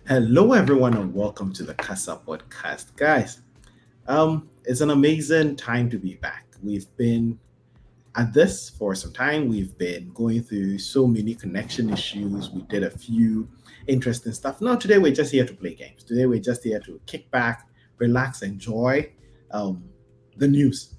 Hello, everyone, and welcome to the Kasa podcast, guys. It's an amazing time to be back. We've been at this for some time. We've been going through so many connection issues. We did a few interesting stuff. Now, today we're just here to play games. Today we're just here to kick back, relax, enjoy um, the news.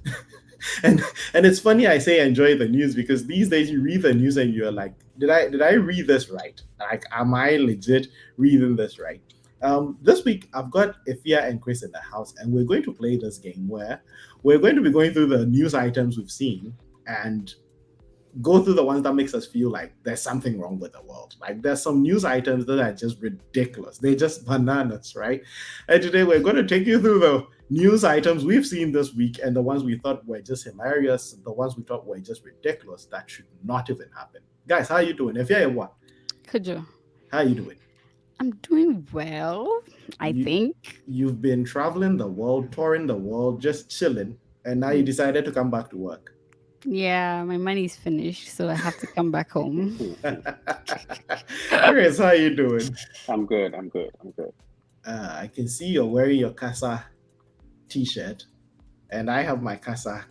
and and it's funny I say enjoy the news because these days you read the news and you're like, did I read this right? Like, am I legit reading this right? This week I've got Ifia and Chris in the house, and we're going to play this game where we're going to be going through the news items we've seen and go through the ones that makes us feel like there's something wrong with the world. Like, there's some news items that are just ridiculous. They're just bananas, right? And today we're going to take you through the news items we've seen this week and the ones we thought were just hilarious, the ones we thought were just ridiculous that should not even happen. Guys, how you doing? If you're what? Kujo, How you doing? I'm doing well, I You think. you've been traveling the world, touring the world, just chilling, and now you decided to come back to work. Yeah, my money's finished, so I have to come back home. Chris, how you doing? I'm good. I'm good. I'm good. I can see you're wearing your Casa t-shirt, and I have my Casa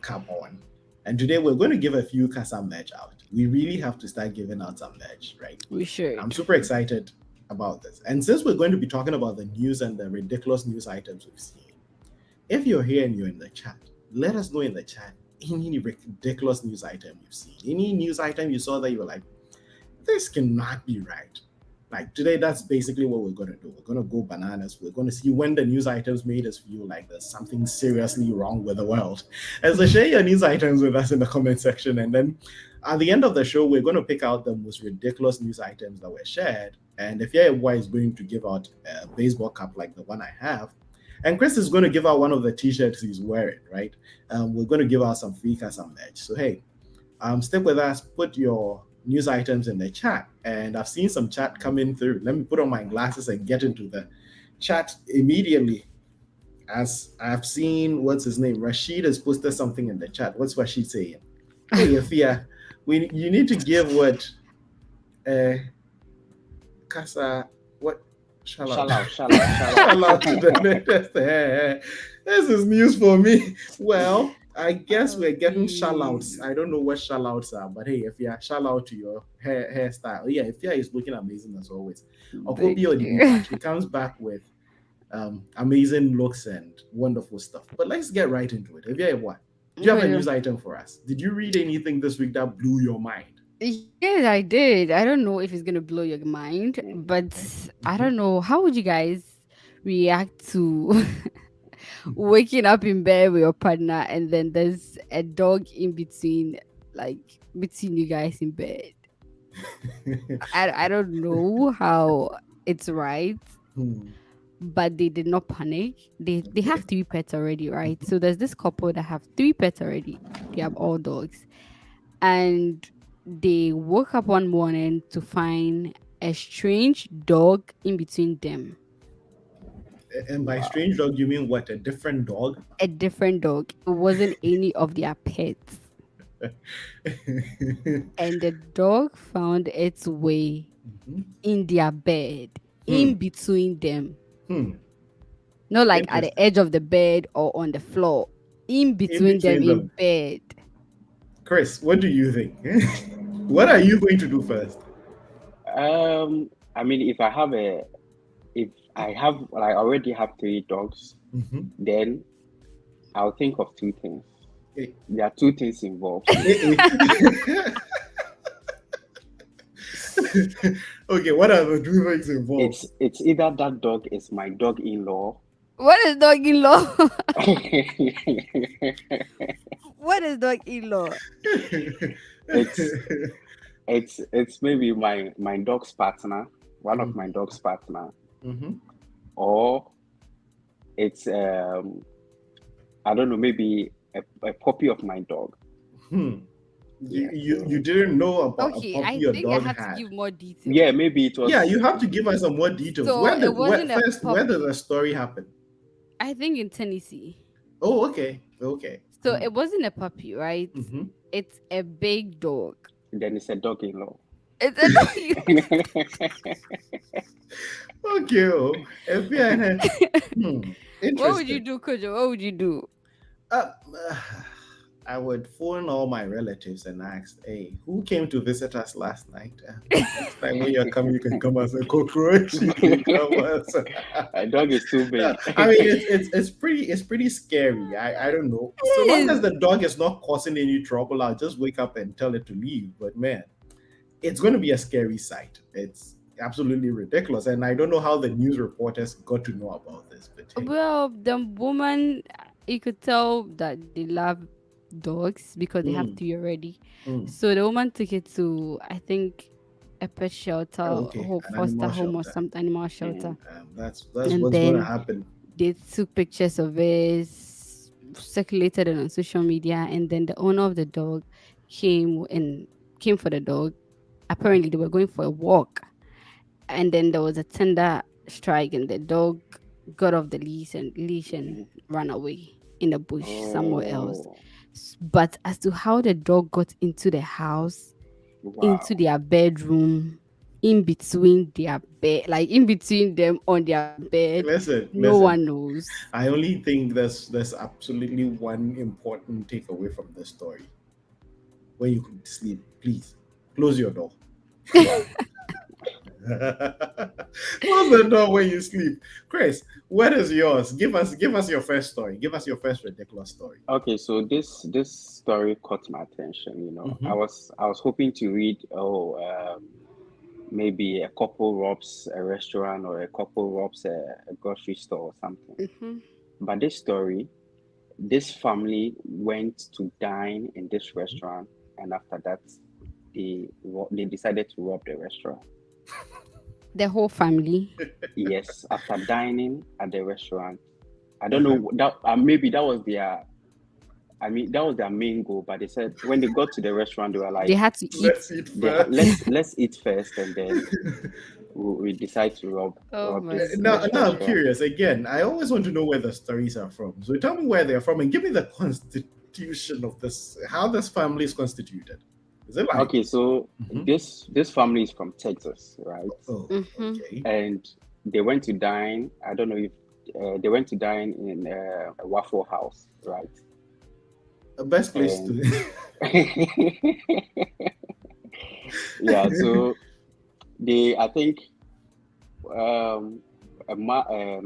cap on. And today we're going to give a few Casa merch out. We really have to start giving out some merch, right? We I'm should. super excited about this. And since we're going to be talking about the news and the ridiculous news items we've seen, if you're here and you're in the chat, let us know in the chat any ridiculous news item you've seen. Any news item you saw that you were like, this cannot be right. Like, today, that's basically what we're going to do. We're going to go bananas. We're going to see when the news items made us feel like there's something seriously wrong with the world. And so share your news items with us in the comment section. And then at the end of the show, we're going to pick out the most ridiculous news items that were shared. And if you're is going to give out a baseball cap like the one I have, and Chris is going to give out one of the t-shirts he's wearing, right? We're going to give out some free Casa merch. So hey, stick with us. Put your news items in the chat, and I've seen some chat coming through. Let me put on my glasses and get into the chat immediately. As I've seen, what's his name? Rashid has posted something in the chat. What's Rashid saying? Hey, Afia, you need to give what uh Casa what shout out. Shall out. Shall out. Shall out. Shout out to the latest. This is news for me. Well, I guess Oh, we're getting shout outs. please. I don't know what shout outs are, but hey, if you shout out to your hairstyle, yeah, if is looking amazing as always. Thank Okobio the you. batch, he comes back with amazing looks and wonderful stuff. But let's get right into it. If you what? Do you have a Well, news item for us? Did you read anything this week that blew your mind? yes, I did. I don't know if it's gonna blow your mind, but I Mhm. don't know. How would you guys react to waking up in bed with your partner and then there's a dog in between, like between you guys in bed? I don't know how it's right, Hmm. but they did not panic. They Okay. have three pets already, right? Mhm. So there's this couple that have three pets already. They have all dogs, and they woke up one morning to find a strange dog in between them. And by Wow. strange dog, you mean what? A different dog? A different dog. It wasn't any of their pets, and the dog found its way Mhm. in their bed, Hmm. in between them. Hmm. Not like at the Interesting. edge of the bed or on the floor, in In between them between in them. bed. Chris, what do you think? What are you going to do first? I mean, if I have, I already have three dogs, Mm-hmm. then I'll think of two things. There are two things involved. Okay, what are the two things involved? It's either that dog is my dog-in-law. What is dog in law? it's What is dog in law? it's maybe my dog's partner, one of my Mhm. dog's partner, Mhm. or it's I don't know, maybe a puppy of my dog. Hmm. You, Yeah, you so you didn't know about a Okay, puppy I your think I dog have to had. give more details. yeah, maybe it Yeah, was. you have to give us some more details. So it Where wasn't a first? Where did the puppy. story happen? I think in Tennessee. Oh, okay, okay. So it wasn't a puppy, right? Mm-hmm. It's a big dog. Then it's a dog-in-law. It's a dog. Okay, oh, FBI. What would you Interesting. do, Kojo? What would you do? Uh, I would phone all my relatives and ask, "Hey, who came to visit us last night? Next time when you're coming, you can come as a cockroach. You can come as." A dog is too big. I mean, it's pretty scary. I don't know. So long It as is. the dog is not causing any trouble, I'll just wake up and tell it to leave. But man, it's going to be a scary sight. It's absolutely ridiculous, and I don't know how the news reporters got to know about this. But hey, Well, the woman, you could tell that they love dogs because they have mm, three already. mm. So the woman took it to, I think, a pet shelter Oh, okay, or an foster animal home or shelter. some animal Mhm. shelter. That's And what's going to then happen. they took pictures of it, circulated it on social media, and then the owner of the dog came and came for the dog. Apparently, they were going for a walk, and then there was a tender strike, and the dog got off the leash and Mhm. ran away in the bush somewhere else. Oh, But as to how the dog got into the house, into wow. their bedroom, in between their bed, like in between them on their bed, Listen, no one listen. knows. I only think there's absolutely one important takeaway from this story. When you sleep, please close your door. Close the door when you sleep. Chris, what is yours? Give us your first story. Give us your first ridiculous story. Okay, so this story caught my attention. Mm-hmm. I was hoping to read, maybe a couple robs a restaurant or a couple robs a grocery store or something. Hmm. But this story, this family went to dine in this restaurant, and after that, they decided to rob the restaurant. The whole family. Yes, after dining at the restaurant, I don't Uh-huh. know that maybe that was their. I mean, that was their main goal. But they said when they got to the restaurant, they were They like, had to eat. Let's eat first. let's eat first, and then we decide to Oh rob my Now, this now I'm god. restaurant. curious. Again, I always want to know where the stories are from. So tell me where they're from and give me the constitution of this, how this family is constituted. Is it like, Okay, so mhm. this family is from Texas, right? Oh, Hmm. okay. And they went to dine. I don't know if they went to dine in a Waffle House, right? Best place to. And yeah, so they, I think,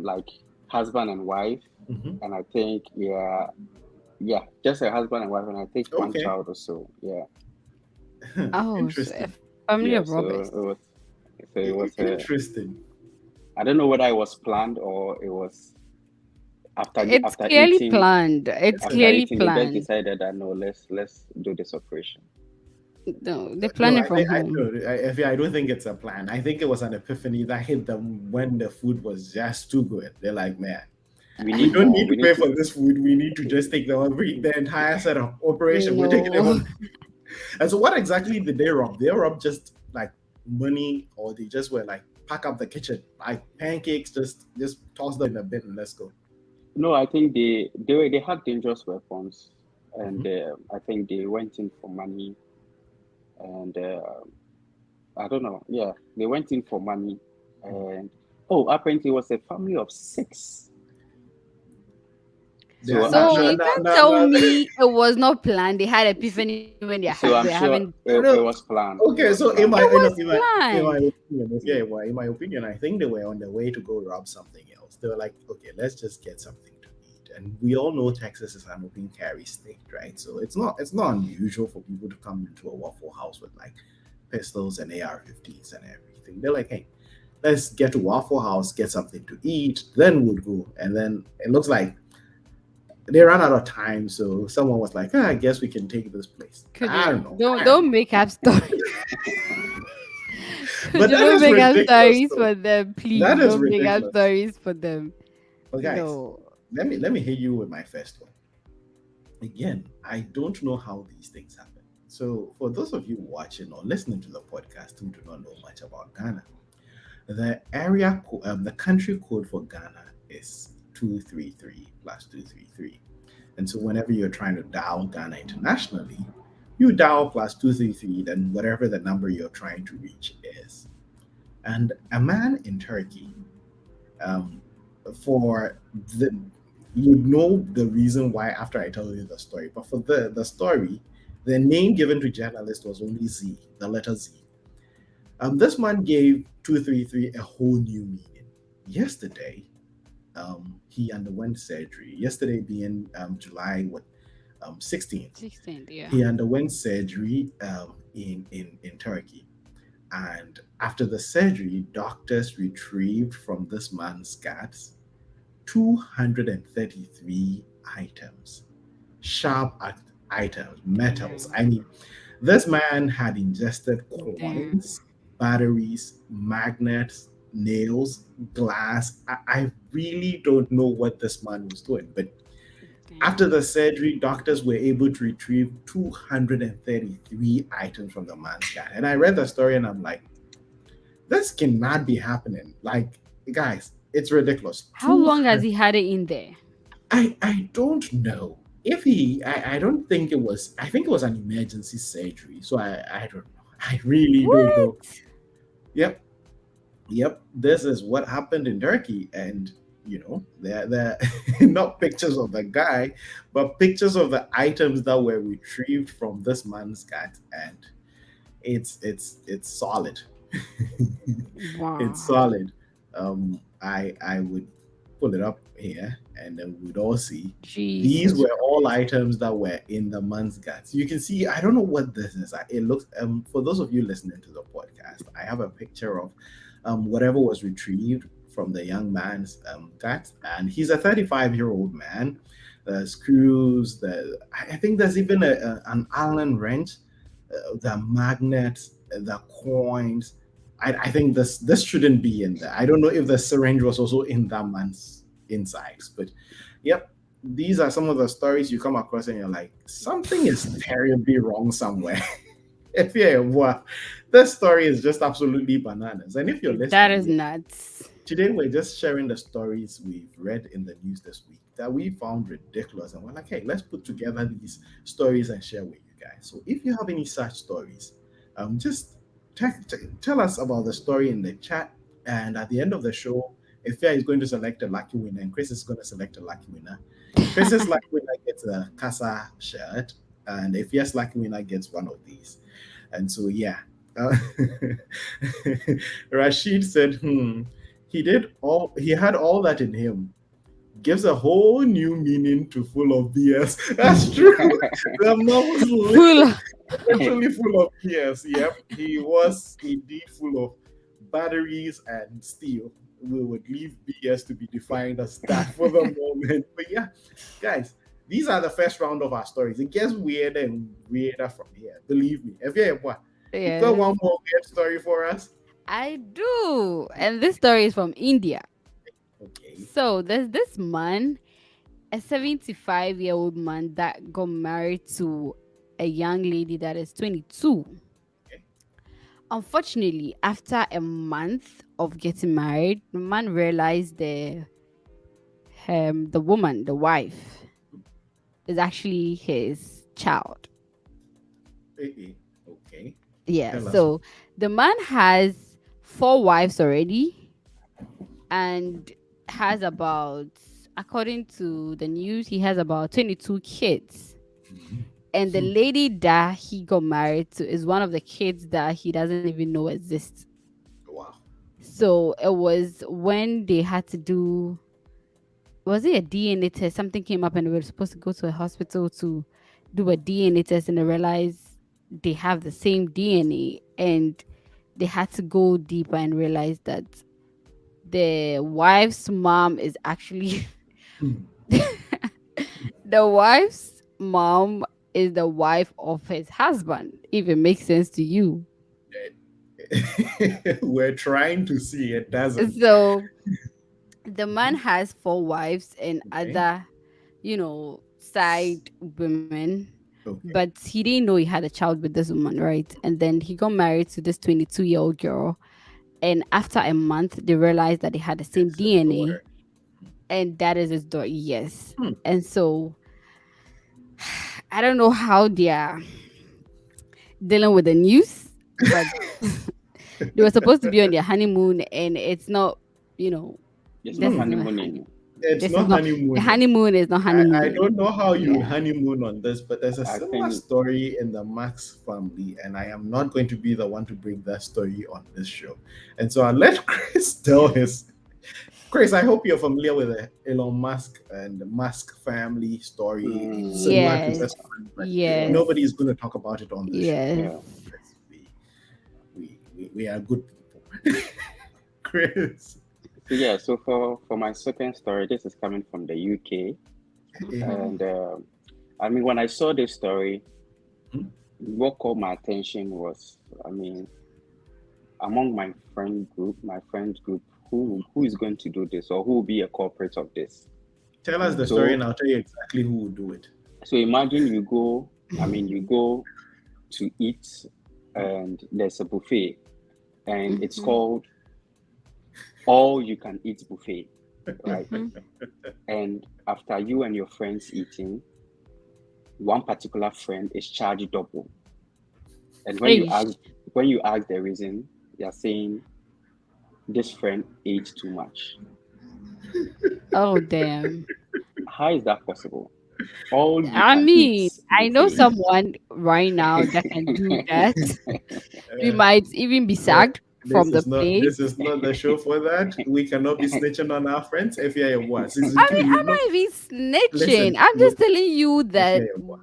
like husband and wife, Mhm. and I think, yeah, just a husband and wife, and I think one Okay. child or so. Yeah, Oh, so a Interesting. family yeah. of robbers. So it was Interesting. I don't know whether it was planned or it was It's after clearly eating planned. It's clearly they just planned. decided that no, let's do this operation. No, they No, plan it from home. I don't think it's a plan. I think it was an epiphany that hit them when the food was just too good. They're like, man, We we need don't more. need We to need pay to. for this food. We need to just take the entire set of operation. We're taking them No. on. And so, what exactly did they rob? They robbed just like money, or they just were like pack up the kitchen, like pancakes, just toss them in a bin and let's go. No, I think they had dangerous weapons, and Mhm. I think they went in for money, and I don't know. Yeah, they went in for money, and oh, apparently it was a family of six. So Yeah, I'm So sure. you can't tell me it was not planned. They had So, epiphany when they so were I'm sure having. it no, was planned. It okay, was so in planned. my It was in my planned. opinion, well, in my opinion, I think they were on the way to go rob something else. They were like, okay, let's just get something to eat. And we all know Texas is an open carry state, right? So it's not unusual for people to come into a Waffle House with like pistols and AR-15s and everything. They're like, hey, let's get to Waffle House, get something to eat, then we'll go. And then it looks like they ran out of time, so someone was like, I guess we can take this place. Could I you don't know. don't make up stories? Could But you that don't is make up ridiculous, stories though. for them, That please? is Don't make up ridiculous. stories for them. But guys, No. let me hit you with my first one. Again, I don't know how these things happen. So for those of you watching or listening to the podcast who do not know much about Ghana, the country code for Ghana is 233 plus 233. And so whenever you're trying to dial Ghana internationally, you dial plus 233, then whatever the number you're trying to reach is. And a man in Turkey, um, for the you know the reason why after I tell you the story, but for the story, the name given to journalist was only Z, the letter Z. This man gave 233 a whole new meaning. Yesterday, he underwent surgery. Yesterday being July 16th, 16th, yeah. he underwent surgery in Turkey. And after the surgery, doctors retrieved from this man's guts 233 items, sharp items, metals. I mean, this man had ingested Damn. coins, batteries, magnets, nails, glass. I really don't know what this man was doing, but after Damn. the surgery, doctors were able to retrieve 233 items from the man's gut. And I read the story and I'm like, this cannot be happening. Like, guys, it's ridiculous. How long has 200. he had it in there? I don't know. If I don't think it was, I think it was an emergency surgery. So I don't know. I really don't know. What? Yep. Yep, this is what happened in Turkey. And, they're not pictures of the guy, but pictures of the items that were retrieved from this man's gut. And it's solid. It's Wow. solid. I would pull it up here and then we'd all see. These Jesus. were all items that were in the man's guts. You can see, I don't know what this is. It looks, for those of you listening to the podcast, I have a picture of whatever was retrieved from the young man's gut. And he's a 35-year-old man. The screws, I think there's even an Allen wrench, the magnets, the coins. I think this shouldn't be in there. I don't know if the syringe was also in that man's insides, but yep, these are some of the stories you come across and you're like, something is terribly wrong somewhere. If yeah, what this story is just absolutely bananas. And if you're That listening, is nuts. today we're just sharing the stories we've read in the news this week that we found ridiculous, and we're like, hey, let's put together these stories and share with you guys. So if you have any such stories, just tell us about the story in the chat. And at the end of the show, Ifya is going to select a lucky winner, and Chris is going to select a lucky winner. Chris's lucky winner gets a Kasa shirt, and Ifya's lucky winner gets one of these. And so, yeah. Uh, Rashid said, he had all that in him. Gives a whole new meaning to full of BS. That's true. The man was Full. literally full of BS. Yep, he was indeed full of batteries and steel. We would leave BS to be defined as that for the moment. But yeah, guys, these are the first round of our stories. It gets weirder and weirder from here. Believe me. You've got Yes, one more weird story for us? I do. And this story is from India. Okay. So there's this man, a 75-year-old man that got married to a young lady that is 22. Okay. Unfortunately, after a month of getting married, the man realized the woman, the wife, is actually his child. Okay. Yeah. Tell us. So the man has four wives already and has about, according to the news, he has about 22 kids. And the lady that he got married to is one of the kids that he doesn't even know exists. Wow. So it was when they had to do, was it a DNA test? Something came up and we were supposed to go to a hospital to do a DNA test, and they realized they have the same DNA, and they had to go deeper and realize that the wife's mom is actually the wife's mom is the wife of his husband, if it makes sense to you. We're trying to see it doesn't. So the man has four wives and Okay. other, side women, Okay. but he didn't know he had a child with this woman, right? And then he got married to this 22-year-old girl. And after a month, they realized that they had the same It's his DNA, daughter. and that is his daughter. Yes. Hmm. And so I don't know how they are dealing with the news, but They were supposed to be on their honeymoon, and it's not. You know, It's not this is Hmm. not honey. honeymooning. It's This is not not the honeymooning. honeymoon. Is not I honeymooning. don't know how you would Yeah. honeymoon on this, but there's a I similar think story in the Max family, and I am not going to be the one to bring that story on this show. And so I'll let Chris tell his. Chris, I hope you're familiar with the Elon Musk and the Musk family story. It's mm, similar to Yes. this one, but yeah, Yes. nobody is going to talk about it on this show. Yes. yeah. Chris. We are good people. Chris. So yeah, so for my second story, this is coming from the UK, Eh, and I mean, when I saw this story, hmm? what caught my attention was, I mean, among my friend group, who is going to do this or who will be a culprit of this? Tell us the story So and I'll tell you exactly who will do it. so imagine you go to eat, and there's a buffet, and it's Mhm. called all you can eat buffet, right? Mhm. And after you and your friends eating, one particular friend is charged double. And Hey. when you ask the reason, you're saying this friend ate too much. Oh damn. How is that possible? All you I can eat mean, I know buffet. someone right now that can do that. We Uh, might even be but sacked from the place. this is not the show for that. We cannot be snitching on our friends. If you're a what? Season I two, mean, you I'm know. not even snitching. Listen, I'm just telling you if that you're a what?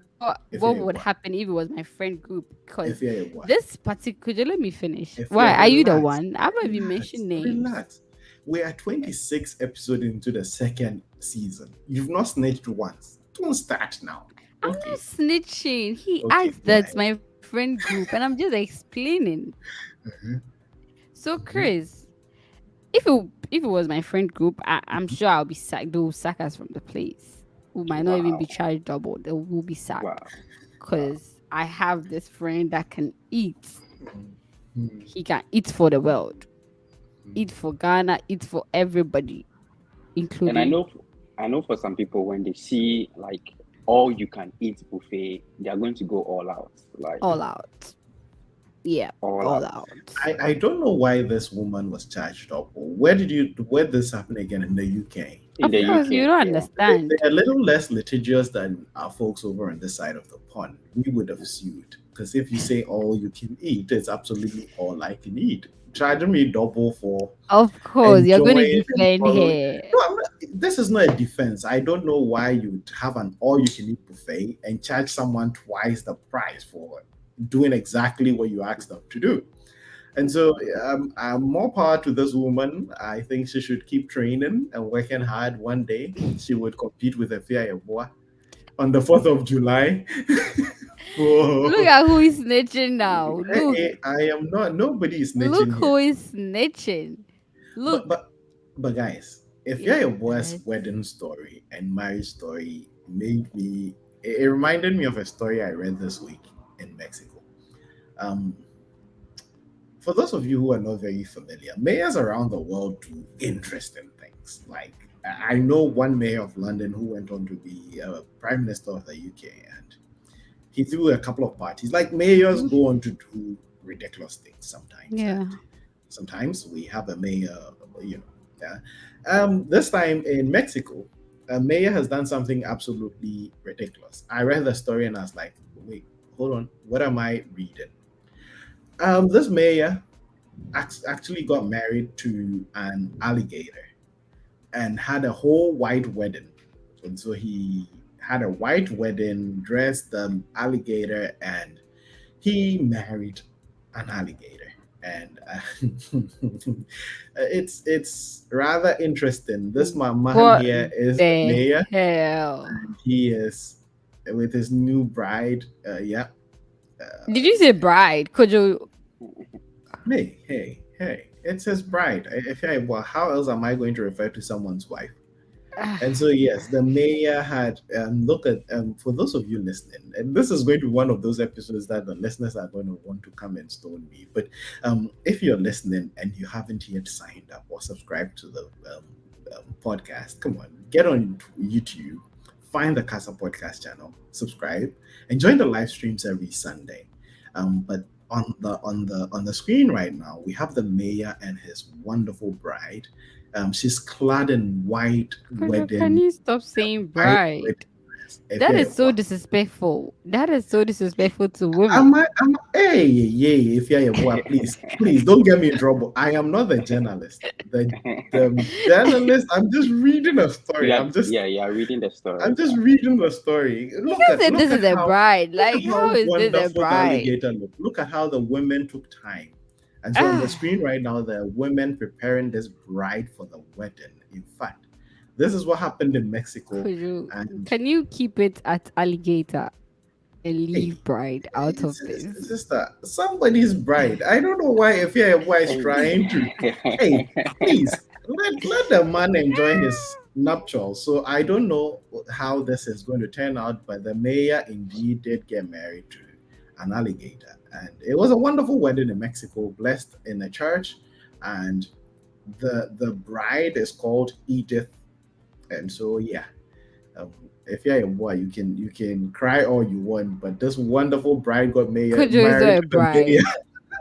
If what you're a would what? happen if it was my friend group. Because If you're a what? this particular, let me finish. If Why you're are you the relax, one? I'm not even relax, mention names. relax. We are 26 episodes into the second season. You've not snitched once. Don't start now. I'm Okay. not snitching. He Okay, asked go that's ahead. my friend group, and I'm just explaining. Mhm, So, mhm, Chris, if it was my friend group, I'm sure I'll be sacked. They'll sack us from the place. We might not even be Wow. charged double. They will be sacked Wow. Wow. because I have this friend that can eat. mhm, He can eat for the world, mhm. eat for Ghana, eat for everybody, And including I know for some people when they see like all you can eat buffet, they are going to go all out. Like all out. Yeah, all all out. out. I don't know why this woman was charged up. Where did this happen again in the UK? In Of the Yeah. course, you UK, don't yeah. understand. They're a little less litigious than our folks over on this side of the pond. We would have sued. Because if you say all you can eat, it's absolutely all I can eat. Charging me double for Of course, you're going to enjoying and defend following. her. No, this is not a defense. I don't know why you'd have an all you can eat buffet and charge someone twice the price for doing exactly what you asked them to do. And so, more power to this woman. I think she should keep training and working hard. One day, she would compete with Efia Yeboah on the 4th of July. Look For, at who is snitching now. Look, I am not, nobody is look snitching here. who is snitching. But, Look. but, but guys, Efia Yeboah's Yes. wedding story and marriage story made me, it reminded me of a story I read this week in Mexico. Um, for those of you who are not very familiar, mayors around the world do interesting things. Like I know one mayor of London who went on to be prime minister of the UK, and he threw a couple of parties. Like mayors Mhm. go on to do ridiculous things sometimes, Yeah. and sometimes we have a mayor, you know. Yeah. This time in Mexico, a mayor has done something absolutely ridiculous. I read the story and I was like, wait, hold on, what am I reading? This mayor actually got married to an alligator and had a whole white wedding. And so he had a white wedding, dressed the alligator, and he married an alligator. And it's rather interesting. This my man What here is the the mayor. hell? He is with his new bride. Yeah. Did you say bride? Could you? Hey. It's his bride. If I, well, how else am I going to refer to someone's wife? And so, yes, the mayor had look at for those of you listening, and this is going to be one of those episodes that the listeners are going to want to come and stone me. But if you're listening and you haven't yet signed up or subscribed to the podcast, come on, get on YouTube, find the Kasa podcast channel, subscribe, and join the live streams every Sunday. But on the screen right now, we have the mayor and his wonderful bride. She's clad in white Can wedding, you stop saying white bride? wedding dress. If That you're is so disrespectful. That is so disrespectful to women. hey, yeah, if you're a boy, please don't get me in trouble. I am not the journalist. The journalist, I'm just reading a story. You are reading the story. I'm just reading the story. You can say Look this at is a how bride. look at Like, how how is this a wonderful the bride? alligator look. Look at how the women took time. And so on the Ah, screen right now, there are women preparing this bride for the wedding. In fact, this is what happened in Mexico. And can you keep it at alligator and hey, leave bride out of this? sister, somebody's bride. I don't know why if your wife is trying to. Hey, please let the man enjoy his nuptial. So I don't know how this is going to turn out, but the mayor indeed did get married to an alligator, and it was a wonderful wedding in Mexico, blessed in a church, and the bride is called Edith, and so yeah. Um, if you're a boy, you can cry all you want, but this wonderful bride got Kojo is not married a to the mayor. bride.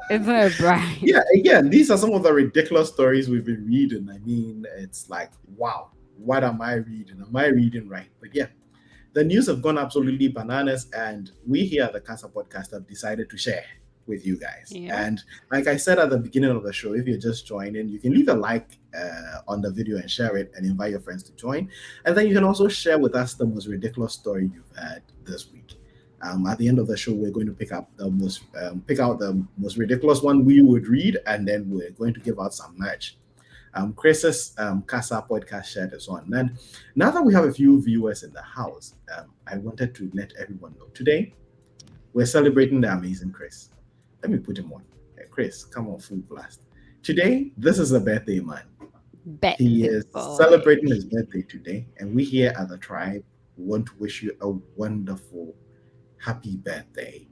It's not a bride. Yeah, again, these are some of the ridiculous stories we've been reading. I mean, it's like, wow, what am I reading? Am I reading right? But yeah, the news have gone absolutely bananas, and we here at the Casa Podcast have decided to share with you guys. Yeah. And like I said at the beginning of the show, if you're just joining, you can leave a like on the video and share it and invite your friends to join. And then you can also share with us the most ridiculous story you've had this week. At the end of the show, we're going to pick out the most ridiculous one we would read, and then we're going to give out some merch. Chris's Kasa podcast shirt is on. And now that we have a few viewers in the house, I wanted to let everyone know today we're celebrating the amazing Chris. Let me put him on. Hey, Chris, come on, full blast. Today, this is a birthday man. He Birthday is boy. celebrating his birthday today, and we here at the tribe want to wish you a wonderful, happy birthday.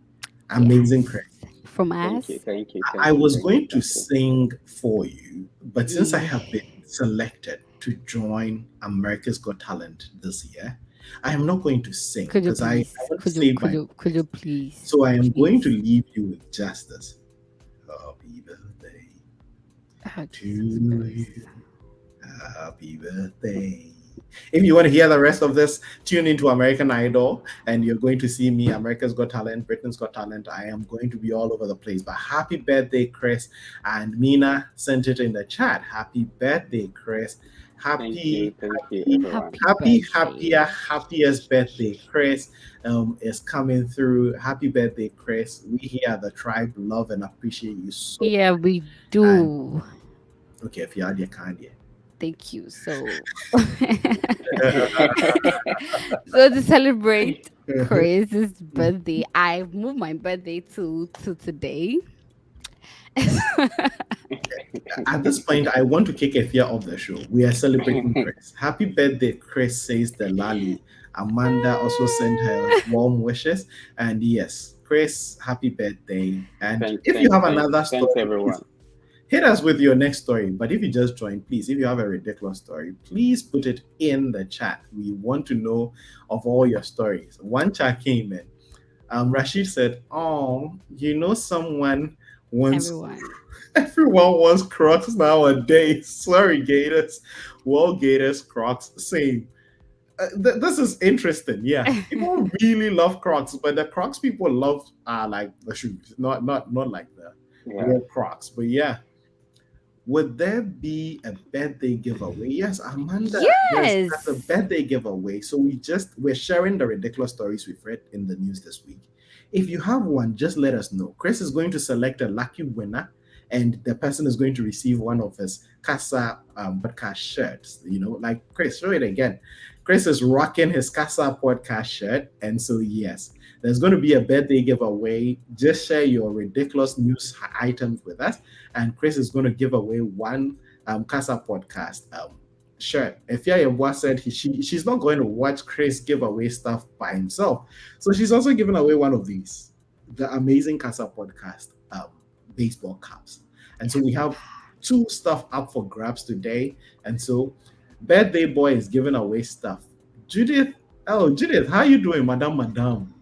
Amazing Yes. Chris. From Thank you, us. thank you, I thank you, was thank you, going to thank you. sing for you, but since I have been Yeah. selected to join America's Got Talent this year, I am not going to sing Could you because I please? want to save my Could you voice. please? So I am going to Please. leave you with just this. Happy birthday Oh, to Jesus you. Christ. Happy birthday. If you want to hear the rest of this, tune into American Idol and you're going to see me, America's Got Talent, Britain's Got Talent. I am going to be all over the place. But happy birthday, Chris. And Mina sent it in the chat. Happy birthday, Chris. Happy, Thank you, happy, everyone. Happy happier, birthday. happiest birthday, Chris. Is coming through. Happy birthday, Chris. We here at the tribe love and appreciate you so Yeah, much. we And do. okay, if you are there, can't you? Thank you. So, so to celebrate Chris's birthday, I moved my birthday to today. At this point, I want to kick Efia off the show. We are celebrating Chris. Happy birthday, Chris, says the Lali. Amanda also sent her warm wishes. And yes, Chris, happy birthday. And if you have another thanks, story, please everyone. hit us with your next story. But if you just joined, please, if you have a ridiculous story, please put it in the chat. We want to know of all your stories. One chat came in. Rashid said, "Oh, someone wants Everyone. everyone wants Crocs nowadays. Sorry, Gators. Well, Gators, Crocs, same. This is interesting. Yeah, people really love Crocs, but the Crocs people love are like the shoes, not like the Yeah. real Crocs. But yeah, would there be a birthday giveaway? Yes, Amanda. Yes, that's a Yes. birthday giveaway. So we're sharing the ridiculous stories we've read in the news this week. If you have one, just let us know. Chris is going to select a lucky winner, and the person is going to receive one of his Kasa podcast shirts. Like Chris, show it again. Chris is rocking his Kasa podcast shirt, and so yes, there's going to be a birthday giveaway. Just share your ridiculous news items with us, and Chris is going to give away one Kasa podcast shirt. Efia Yeboah said she's not going to watch Chris give away stuff by himself, so she's also giving away one of these, the amazing Kasa podcast baseball caps. And so we have two stuff up for grabs today, and so birthday boy is giving away stuff. Judith, oh Judith, how you doing, madam?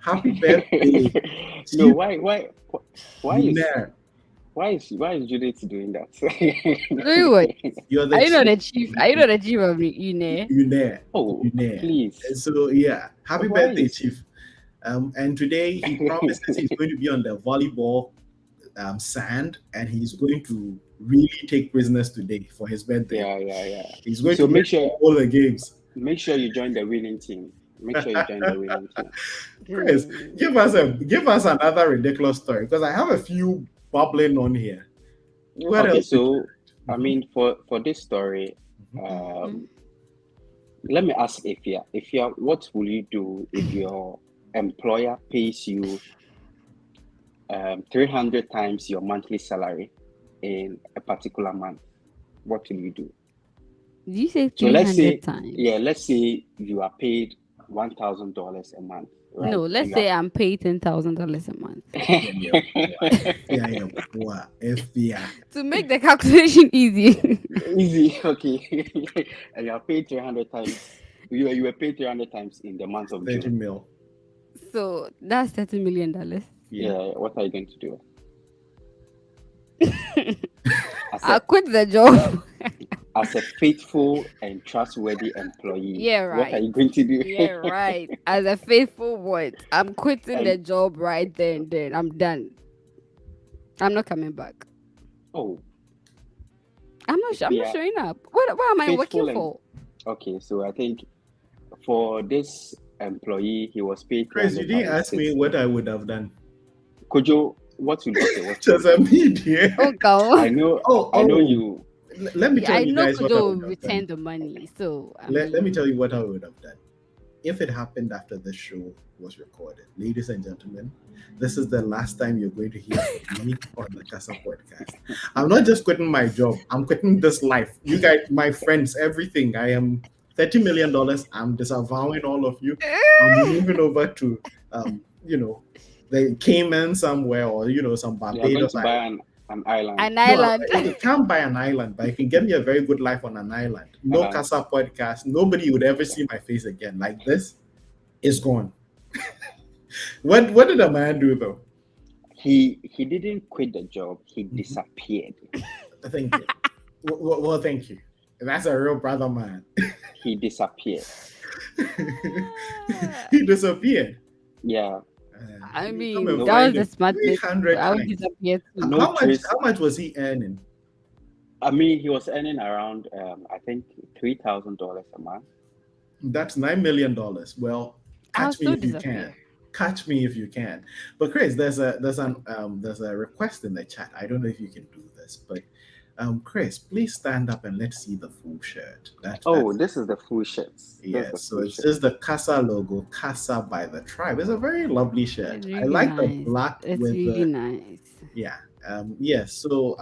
Happy birthday, No, Chief why is Unair. why is Judith doing that? Doing what? You're the Are you not chief the chief? Are you not the chief of Une? Unair. Oh, Unair. please. And so yeah, happy Why birthday, is Chief. And today he promises he's going to be on the volleyball sand, and he's going to really take prisoners today for his birthday. yeah. He's going So to make all the games. make sure you join the winning team. Make sure you join the winning team. Chris, give us another ridiculous story because I have a few bubbling on here. What Okay, else? so I Mhm. mean for this story, Mhm. let me ask Ifya, what will you do if your employer pays you 300 times your monthly salary in a particular month? What will you do? Did you say So let's 300 say, times? let's say you are paid $1,000 a month, right? No, And let's you are say I'm paid $10,000 a month. Yeah, yeah, boy. Yeah, yeah, boy. Yeah, To make the calculation easy. easy, okay. And you are paid 300 times. You were paid 300 times in the month of 30 June. mil. So that's $30 million. Yeah. Yeah, what are you going to do? As I'll a quit the job. as a faithful and trustworthy employee, Yeah, what are right. you going to do? Yeah, right. As a faithful what? I'm quitting the And job right then. Then I'm done. I'm not coming back. oh, I'm not yeah, showing up. What am I working faithful and for? okay. So I think for this employee, he was paid Chris, you didn't ask me 300,006. what I would have done. Could you? What will you say? What will you Just a do? media. Oh, come I on. know, Oh, I know oh. you. Let me Yeah, tell I you know guys what I Kojo will would have return done. the money. So Let me tell you what I would have done. If it happened after this show was recorded, ladies and gentlemen, this is the last time you're going to hear from me on the Kasa podcast. I'm not just quitting my job, I'm quitting this life. You guys, my friends, everything. I am $30 million. I'm disavowing all of you. I'm moving over to, you know, the Cayman somewhere, or some You are going Barbados to buy island. an island. an No, island. you can't buy an island, but you can get me a very good life on an island. No Uh-huh. Casa podcast. Nobody would ever see my face again. Like this is gone. What did a man do though? He didn't quit the job. He Mhm. disappeared. Thank you. Well, thank you. That's a real brother man. He disappeared. He disappeared. Yeah. I You come mean, and No, that was find the him smart thing. 300 I would times. disappear too. no trace. How much was he earning? I mean, he was earning around, I think, $3,000 a month. That's $9 million. Well, I'll catch me still if you can. disappear. Catch me if you can. But Chris, there's a request in the chat. I don't know if you can do this, but Chris, please stand up and let's see the full shirt. Oh, That's this is the full shirts. This is yeah. the So full it's shirt. just the Kasa logo, Kasa by the tribe. It's a very lovely shirt. It's I really like the nice. black It's with really the nice. yeah. So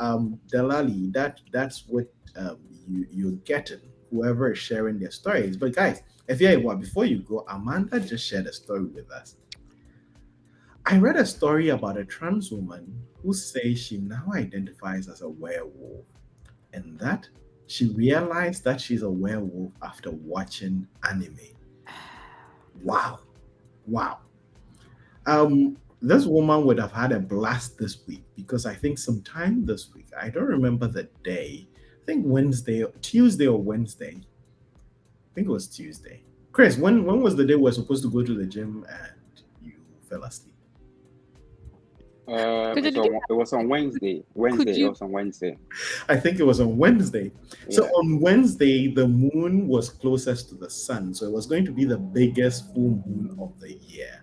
Delali, that's what you're getting. Whoever is sharing their stories. But guys, if you what before you go, Amanda just shared a story with us. I read a story about a trans woman who says she now identifies as a werewolf, and that she realized that she's a werewolf after watching anime. Wow, wow. This woman would have had a blast this week because I think sometime this week, I don't remember the day. I think Tuesday or Wednesday. I think it was Tuesday. Chris, when was the day we were supposed to go to the gym and you fell asleep? Could you, did you, It was on Wednesday. could Wednesday. It you was on Wednesday. I think it was on Wednesday. So Yeah. on Wednesday, the moon was closest to the sun. So it was going to be the biggest full moon of the year.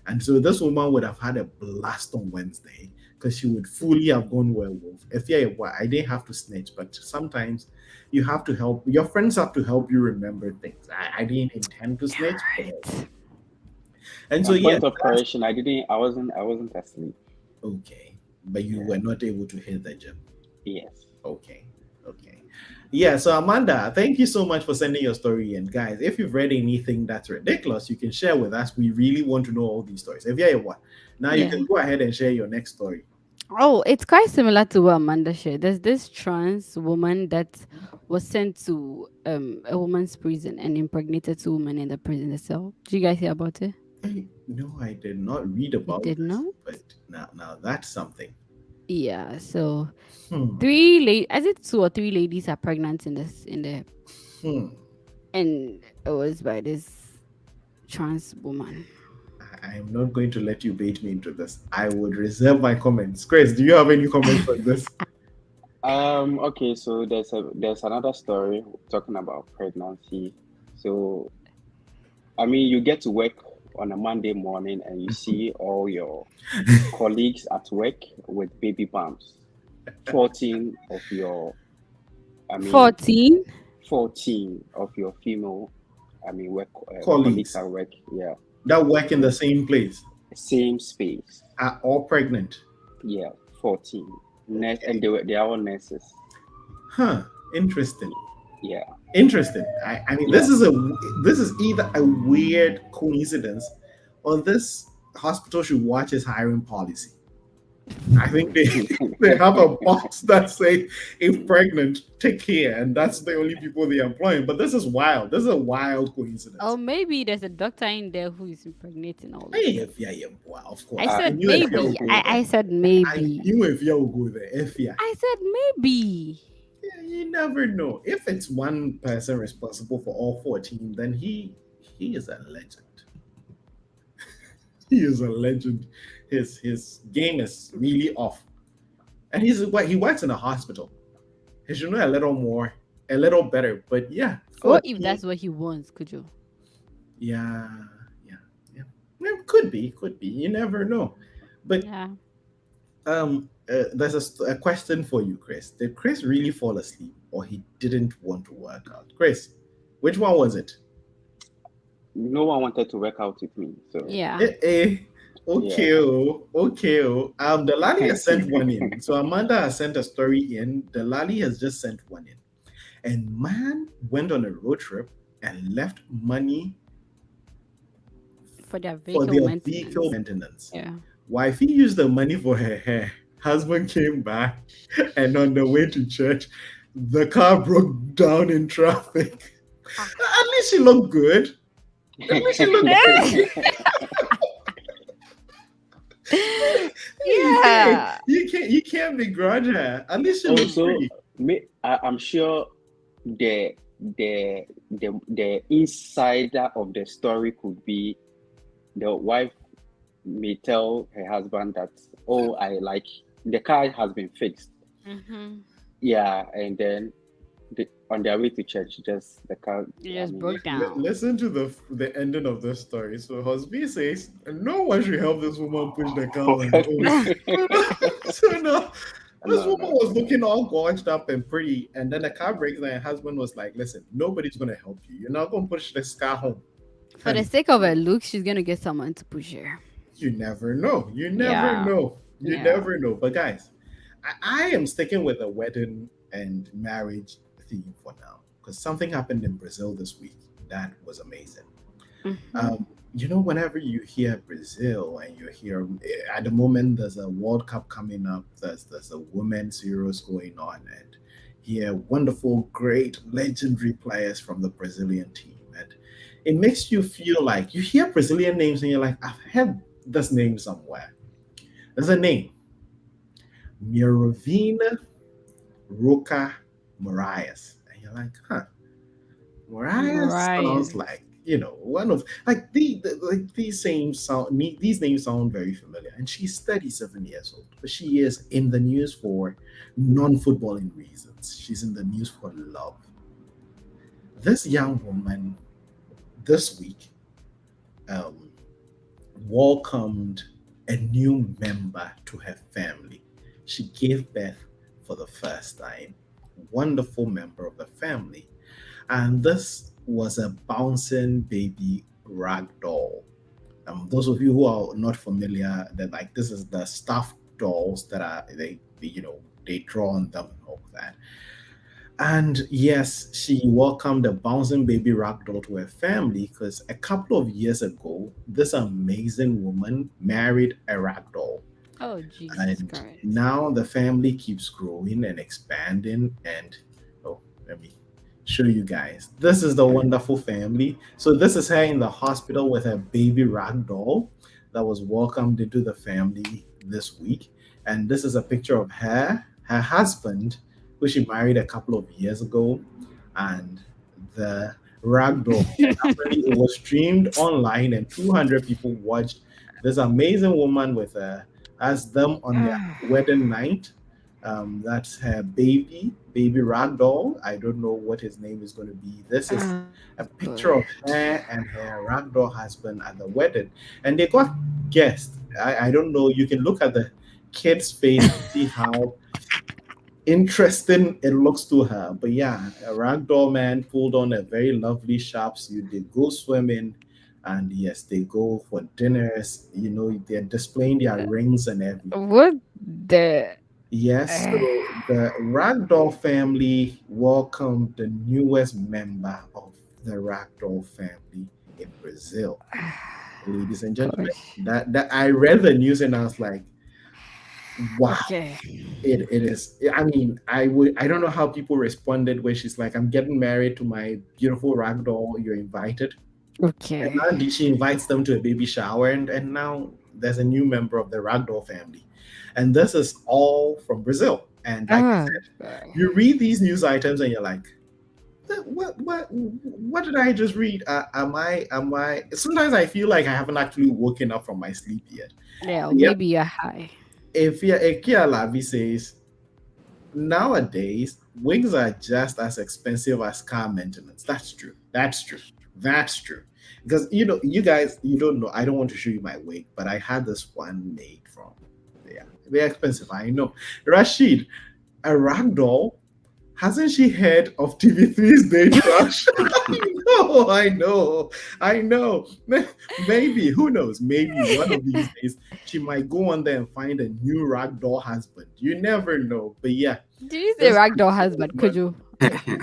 And so this woman would have had a blast on Wednesday because she would fully have gone werewolf. If yeah, well, I didn't have to snitch, but sometimes you have to help your friends have to help you remember things. I didn't intend to snitch, but right? and so And yeah, point of correction, I didn't. I wasn't asleep. okay. But you Yeah. were not able to hit the gym. Yes. Okay. Okay. Yeah. So Amanda, thank you so much for sending your story. And guys, if you've read anything that's ridiculous, you can share with us. We really want to know all these stories. If yeah, what? Now you Yeah. can go ahead and share your next story. Oh, it's quite similar to what Amanda shared. There's this trans woman that was sent to a woman's prison and impregnated two women in the prison cell. Did you guys hear about it? No, I did not read You about did this, not? but now that's something. Yeah. So Hmm. I think 2 or 3 ladies are pregnant in the Hmm. and it was by this trans woman. I am not going to let you bait me into this. I would reserve my comments. Chris, do you have any comments on this? Okay, so there's another story talking about pregnancy. So I mean, you get to work on a Monday morning and you see all your colleagues at work with baby bumps. 14 of your, I mean, 14. 14 of your female, work colleagues Colleagues at work. Yeah, that work in the with same place same space. are all pregnant. Yeah, 14. And Okay. they are all nurses. Huh. Interesting. Yeah, Interesting. I mean, yeah. this is either a weird coincidence, or this hospital should watch its hiring policy. I think they they have a box that say if pregnant, take care, and that's the only people they employ. But this is wild. This is a wild Or coincidence. maybe there's a doctor in there who is impregnating all of Hey, them. if yeah, yeah, well, of I course. Uh, I said knew if you maybe. will go I there. said I maybe. knew if you will go there. If yeah. I said maybe. Yeah, you never know. If it's one person responsible for all 14, then he is a legend. He is a legend. His game is really off. And he works in a hospital. He should know a little more, a little better. But yeah, What if 14. that's what he wants, Kujo? Yeah, yeah, yeah. Yeah, could be. You never know. But Yeah. there's a question for you, Chris. Did Chris really fall asleep, or he didn't want to work out? Chris, which one was it? no one wanted to work out with me. So, Yeah. Eh. yeah. Okay, oh, okay. Oh. The Lali has sent one in. So Amanda has sent a story in. The Lali has just sent one in. And man went on a road trip and left money For their for vehicle their vehicle maintenance. maintenance. Yeah. Wifey used the money for her hair. Husband came back, and on the way to church, the car broke down in traffic. Ah. At least she looked good. At least she looked good. Yeah. You can't begrudge her. At least she looked Also, pretty. I'm sure the insider of the story could be the wife may tell her husband that, oh, I like the car has been fixed. Mm-hmm. Yeah, and then on their way to church, just the car. It I just mean, broke down. Listen to the ending of the story. So Hosby says, no one should help this woman push the car on her own. So no, this no, woman no, was looking all gorged up and pretty, and then the car breaks down. And her husband was like, "Listen, nobody's gonna help you. You're not gonna push this car home." For the And sake of her look, she's gonna get someone to push her. you never know. You never Yeah. know. You Yeah. never know. But guys, I am sticking with the wedding and marriage theme for now because something happened in Brazil this week that was amazing. Mm-hmm. Whenever you hear Brazil and you hear at the moment there's a World Cup coming up, there's a women's Euros going on, and hear wonderful, great, legendary players from the Brazilian team, and it makes you feel like you hear Brazilian names and you're like, I've heard this name somewhere. There's a name, Mirovina Roca Marias, and you're like, huh. Mariah sounds Right. like one of like like these names sound very familiar. And she's 37 years old, but she is in the news for non-footballing reasons. She's in the news for love. This young woman this week um, welcomed a new member to her family. She gave birth for the first time. Wonderful member of the family. And this was a bouncing baby rag doll. Those of you who are not familiar, that like this is the stuffed dolls that are they draw on them and all that. And yes, she welcomed a bouncing baby rag doll to her family because a couple of years ago, this amazing woman married a rag doll. Oh Jesus And Christ. now the family keeps growing and expanding. And oh, let me show you guys. This is the wonderful family. So this is her in the hospital with her baby rag doll that was welcomed into the family this week. And this is a picture of her husband, who she married a couple of years ago, and the rag doll. And apparently it was streamed online and 200 people watched this amazing woman with as them on their wedding night. That's her baby rag doll. I don't know what his name is going to be. This is Oh, a picture God. of her and her rag doll husband at the wedding, and they got guests. I don't know. You can look at the kid's face and see how interesting it looks to her. But yeah, a ragdoll man pulled on a very lovely sharp suit. They go swimming, and yes, they go for dinners. You know, they're displaying their rings and everything. What the? Yes, Uh, so the ragdoll family welcomed the newest member of the ragdoll family in Brazil. Ladies and gentlemen, gosh. that I read the news and I was like, wow. Okay. It is. I mean, I don't know how people responded when she's like, "I'm getting married to my beautiful rag doll. You're invited." And Okay. now she invites them to a baby shower, and now there's a new member of the rag doll family, and this is all from Brazil. And like I Oh, said, God. you read these news items and you're like, what did I just read? Am I? Sometimes I feel like I haven't actually woken up from my sleep yet. Yeah, or Yep. maybe you're high. If Kia Lavi says nowadays wigs are just as expensive as car maintenance. That's true. That's true. That's true. Because you guys, you don't know. I don't want to show you my wig, but I had this one made from, yeah, they're expensive. I know. Rashid, a rag doll. Hasn't she heard of TV3's Day Trash? I know. Maybe, who knows? Maybe one of these days she might go on there and find a new ragdoll husband. You never know. But yeah, Did you say this ragdoll beautiful husband? Could woman,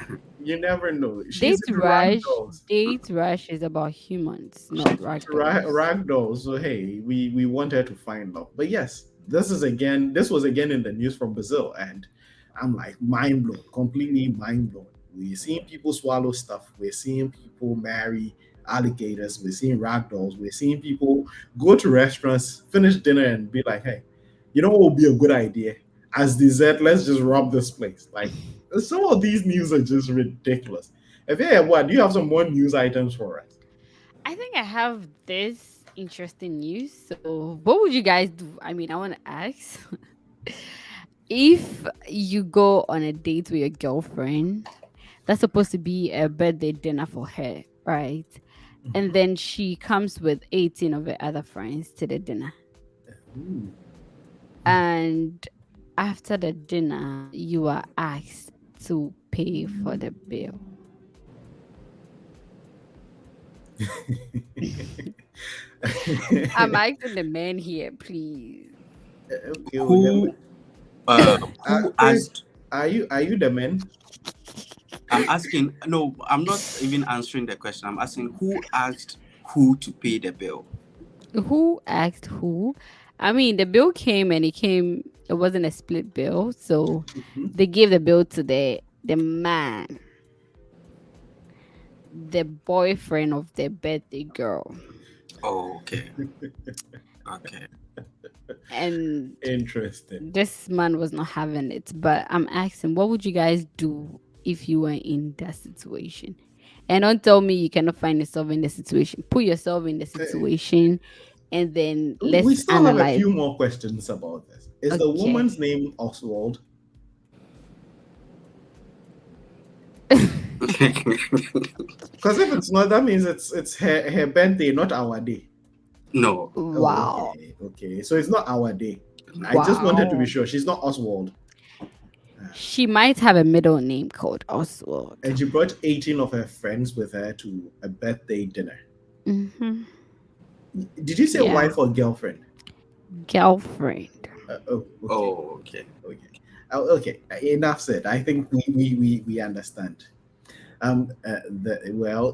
you? you never know. She's Date into rush. ragdolls. Date rush is about humans, not She's into ragdolls. ragdolls. So hey, we want her to find love. But yes, this was again in the news from Brazil, and I'm like mind blown, completely mind blown. We're seeing people swallow stuff. We're seeing people marry alligators. We're seeing ragdolls. We're seeing people go to restaurants, finish dinner, and be like, "Hey, you know what would be a good idea? As dessert, let's just rob this place." Like some of these news are just ridiculous. If yeah, what do you have some more news items for us? I think I have this interesting news. So, what would you guys do? I mean, I want to ask if you go on a date with your girlfriend, that's supposed to be a birthday dinner for her, right? And then she comes with 18 of her other friends to the dinner. Ooh. And after the dinner, you are asked to pay for the bill. I'm asking the men here, please. Okay, well, Who uh who Chris, asked? are you the man? I'm asking. No, I'm not even answering the question. I'm asking who asked who to pay the bill. Who asked who? I mean, the bill came and it wasn't a split bill. So Mhm. they gave the bill to the man, the boyfriend of the birthday girl. Oh, okay. Okay. And Interesting. this man was not having it. But I'm asking, what would you guys do if you were in that situation? And don't tell me you cannot find yourself in the situation. Put yourself in the situation and then We let's still have a analyze. few more questions about this. Is the Okay. woman's name Oswald? Because if it's not, that means it's her birthday, not our day. No. Oh, Wow. okay. So it's not our day. I just wanted to be Wow. sure. She's not Oswald. She might have a middle name called Oswald. And she brought 18 of her friends with her to a birthday dinner. Mm-hmm. Did you say Yeah. wife or girlfriend? Girlfriend. Okay. Oh, okay. Okay. Okay. Enough said. I think we understand.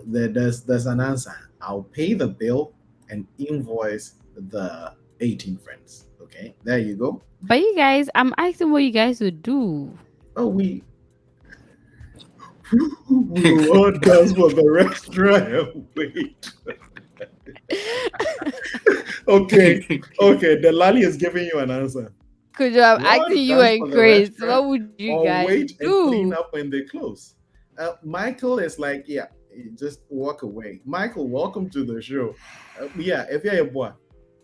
There's an answer. I'll pay the bill and invoice the 18 friends. Okay, there you go. But you guys, I'm asking what you guys would do. Oh, we We will all dance for the restaurant. Wait. Okay. The Lali is giving you an answer. Could you have We all asking you dance and for the Chris? restaurant What would you or guys wait and clean do? up when they close. Michael is like, yeah, you just walk away. Michael, welcome to the show. Yeah, if you're a boy,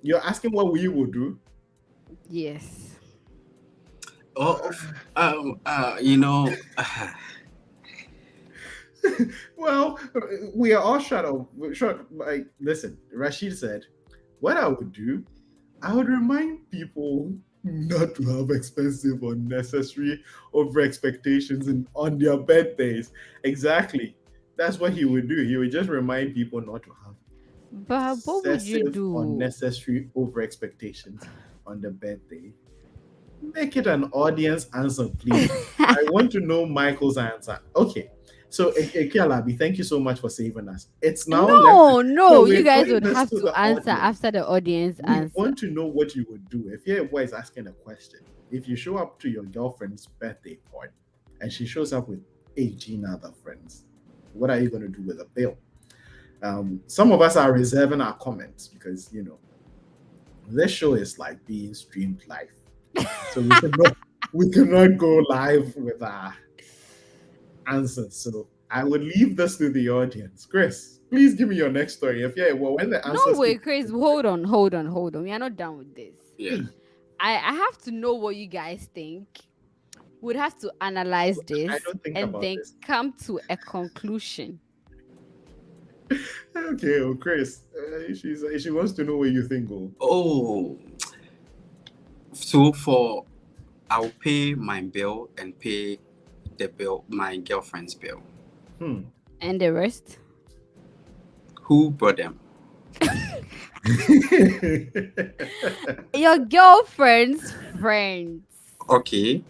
you're asking what we would do. Yes. Oh, you know, Well, we are all shut. Like, listen, Rashid said, what I would do, I would remind people not to have expensive, unnecessary over expectations on their birthdays. Exactly. That's what he would do. He would just remind people not to have But what would you excessive, do? unnecessary over expectations on the birthday. Make it an audience answer, please. I want to know Michael's answer. Okay. So, Kialabi, thank you so much for saving us. It's now left. No, No, no, you we're guys throwing would this have to to the answer audience. after the audience We answer. want to know what you would do if your boy is asking a question. If you show up to your girlfriend's birthday party and she shows up with 18 other friends, what are you going to do with a bill? Some of us are reserving our comments because, this show is like being streamed live. So we cannot go live with our answers. So I would leave this to the audience. Chris, please give me your next story. When the No answers way, Chris. Hold on. We are not done with this. yeah. I have to know what you guys think. We'd have to analyze I this don't think and about then this. come to a conclusion. Okay, well, Chris, she wants to know what you think. Oh, so I'll pay my bill and pay my girlfriend's bill. And the rest? Who brought them? Your girlfriend's friends. Okay,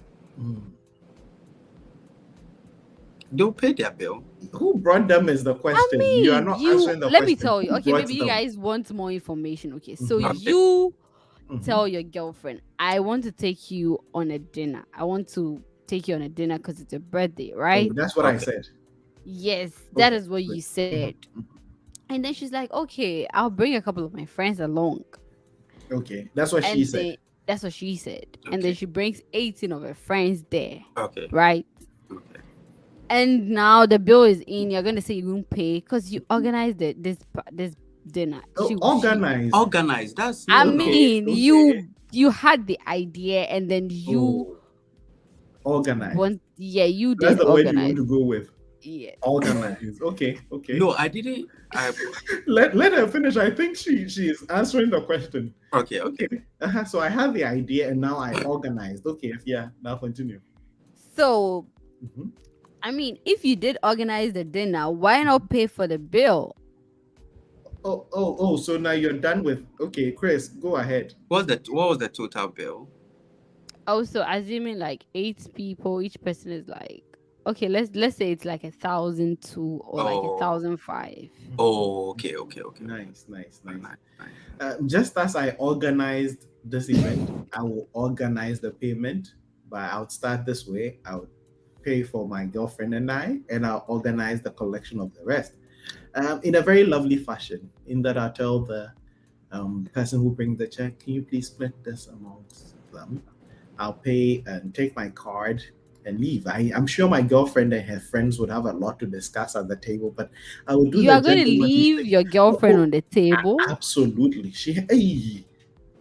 they'll pay their bill. Who brought them is the question. You are not answering the let question. me tell you. Who Okay, brought maybe you them? guys want more information. Okay, so Mhm. Okay. you Mhm. tell your girlfriend, I want to take you on a dinner. I want to take you on a dinner because it's a birthday, right? Oh, that's what I Okay. said. Yes, that Okay, is what you good. said. Mhm. And then she's like, okay, I'll bring a couple of my friends along. Okay, that's what she And said. then that's what she said. And Okay. then she brings 18 of her friends there, Okay. right? Okay. And now the bill is in. You're gonna say you won't pay because you organized this dinner. Oh, organized. Organized. That's I no. mean, okay. you had the idea, and then you Oh, organized. you That's did the word you want organize. to go with. Yeah. Organized. Okay. No, I didn't. Let her finish. I think she is answering the question. Okay. So I had the idea and now I organized. Okay. Yeah. Now continue. So Mhm. I mean, if you did organize the dinner, why not pay for the bill? Oh. So now you're done with. Okay, Chris, go ahead. What was the total bill? Also, assuming like 8 people, each person is like, okay, let's say it's like 1,002 or like Oh. 1,005. Oh, okay. Nice. Nice. Just as I organized this event, I will organize the payment. But I would start this way. I would pay for my girlfriend and I'll organize the collection of the rest. In a very lovely fashion, in that I'll tell the person who brings the check, can you please split this amongst them? I'll pay and take my card and leave. I'm sure my girlfriend and her friends would have a lot to discuss at the table, but I will do You the are going to gentlemanly leave thing. your girlfriend Oh, on the table? Absolutely.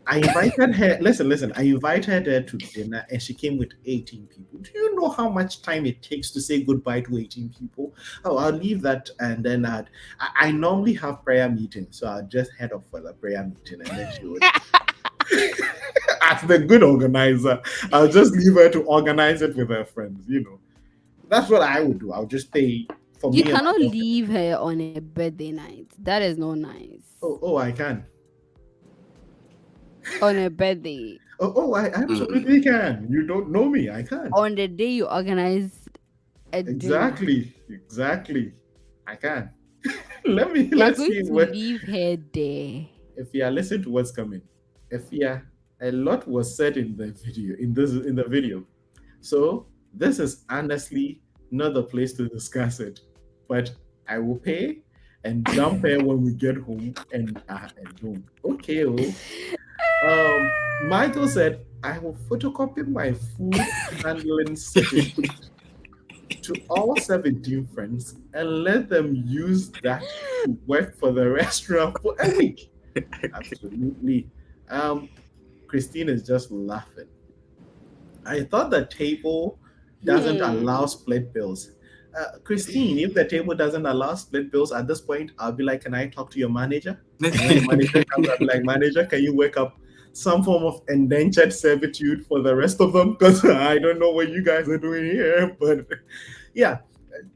I invited her. Listen. I invited her to dinner, and she came with 18 people. Do you know how much time it takes to say goodbye to 18 people? Oh, I'll leave that, and then I normally have prayer meetings, so I'll just head off for the prayer meeting, and then she would. As the good organizer, I'll just leave her to organize it with her friends. That's what I would do. I'll just pay for You me. and my cannot girlfriend. leave her on a birthday night. That is not nice. Oh, I can. On a birthday. I absolutely can. You don't know me. I can. On the day you organize a dinner. Exactly. I can. Let's You're see going to what. leave her there. If you listen to what's coming. If a lot was said in the video. So this is honestly not the place to discuss it. But I will pay and jump in when we get home and boom. Okay, oh. Michael said, I will photocopy my food handling certificate to all 17 friends and let them use that to work for the restaurant for a week. Absolutely. Christine is just laughing. I thought the table doesn't allow split bills. Christine, if the table doesn't allow split bills at this point, I'll be like, can I talk to your manager? And when the manager comes, I'll be like, manager, can you work up some form of indentured servitude for the rest of them? Because I don't know what you guys are doing here. But yeah,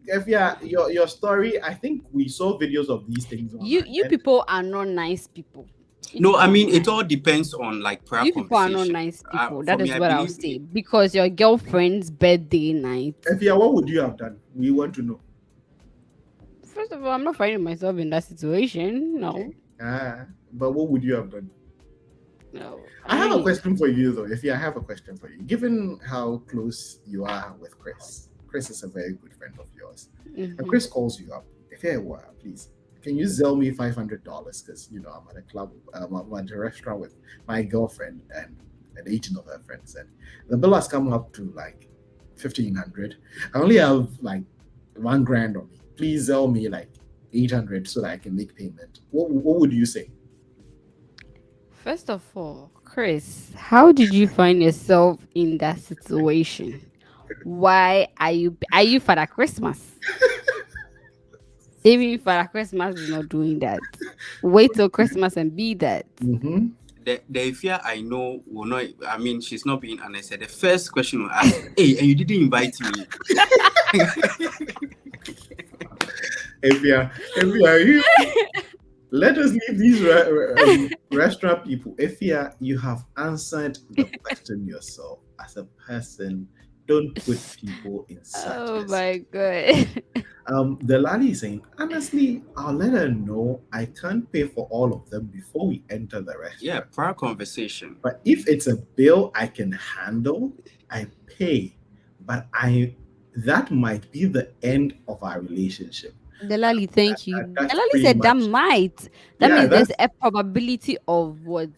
if your story, I think we saw videos of these things. You people are not nice people. No, I mean it all depends on like prior You people are not conversation. nice people. For That me, is I what I'll believe say. Because your girlfriend's birthday night. If what would you have done? We want to know. First of all, I'm not finding myself in that situation. No. Okay. But what would you have done? No. I have a question for you though. I have a question for you. Given how close you are with Chris is a very good friend of yours. And Chris calls you up. If please, can you sell me $500? Because I'm at a club, I'm at a restaurant with my girlfriend and 18 of her friends, and the bill has come up to like $1,500. I only have like $1,000 on me. Please sell me like $800 so that I can make payment. What would you say? First of all, Chris, how did you find yourself in that situation? Why are you Father Christmas? Even Father Christmas is not doing that. Wait till Christmas and be that. Mm-hmm. The fear I know will not. I mean, she's not being honest. The first question will ask, "Hey, and you didn't invite me." If you let us leave these restaurant people. If you have answered the question yourself as a person, don't put people in such. Oh my god. The lady is saying, honestly, I'll let her know I can't pay for all of them before we enter the restaurant. Yeah, prior conversation. But if it's a bill I can handle, I pay. But that might be the end of our relationship. Delali, thank you. That's Delali said that much. might. That Yeah, means there's that's- a probability of what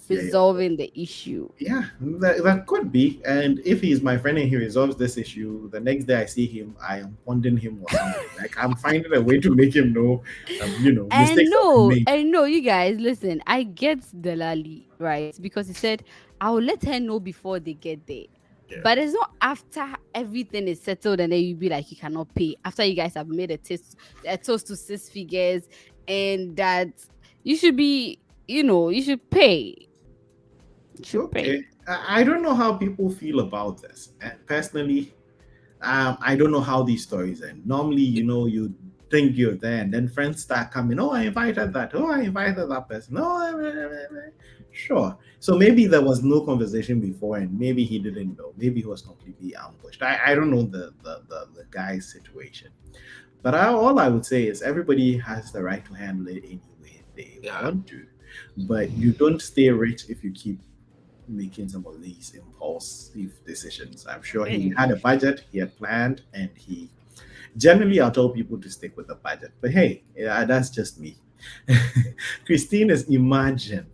resolving the issue. Yeah, that could be. And if he's my friend and he resolves this issue, the next day I see him, I am funding him or something. Like I'm finding a way to make him know, mistakes have been made. I know, you guys, listen, I get Delali, right? Because he said, I'll let her know before they get there. Yeah. But it's not after everything is settled and then you be like, you cannot pay. After you guys have made a toast to 6 figures and that you should be, you should pay. Okay. I don't know how people feel about this. And personally, I don't know how these stories end. Normally, you think you're there, and then friends start coming. Oh, I invited that. Oh, I invited that person. Oh, sure. So maybe there was no conversation before, and maybe he didn't know. Maybe he was completely ambushed. I don't know the guy's situation. But all I would say is everybody has the right to handle it any way they want to. But you don't stay rich if you keep making some of these impulsive decisions. I'm sure he had a budget, he had planned, and generally I'll tell people to stick with the budget. But hey, that's just me. Christine is imagine.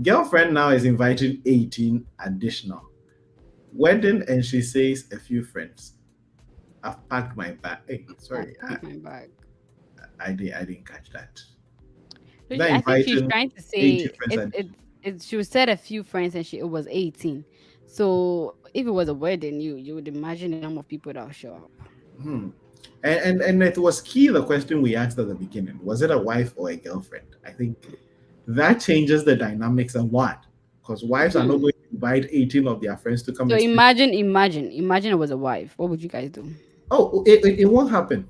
Girlfriend now is inviting 18 additional. Wedding, and she says a few friends. I've packed my bag. Hey, sorry. I've packed my bag. I didn't catch that. I think she's trying to say she said a few friends and it was 18. So if it was a wedding, you would imagine the number of people that will show up. And it was key, the question we asked at the beginning. Was it a wife or a girlfriend? I think that changes the dynamics and what? Because wives are not going to invite 18 of their friends to come. So imagine it was a wife. What would you guys do? Oh, it won't happen.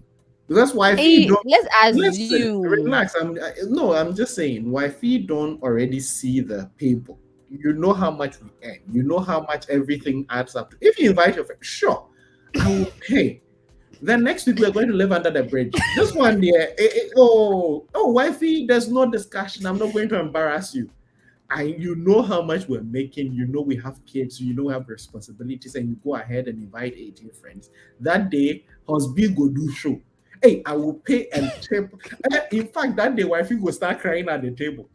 Because wifey don't. Let's assume. Relax. I'm just saying, wifey don't already see the people. You know how much we earn. You know how much everything adds up to. If you invite your friend, sure, I will pay. Then next week we're going to live under the bridge. This one there, wifey, there's no discussion. I'm not going to embarrass you. You know how much we're making. You know we have kids. You know we have responsibilities, and you go ahead and invite 18 friends. That day, Husband go do show. Hey, I will pay and tip. In fact, that day, wifey will start crying at the table.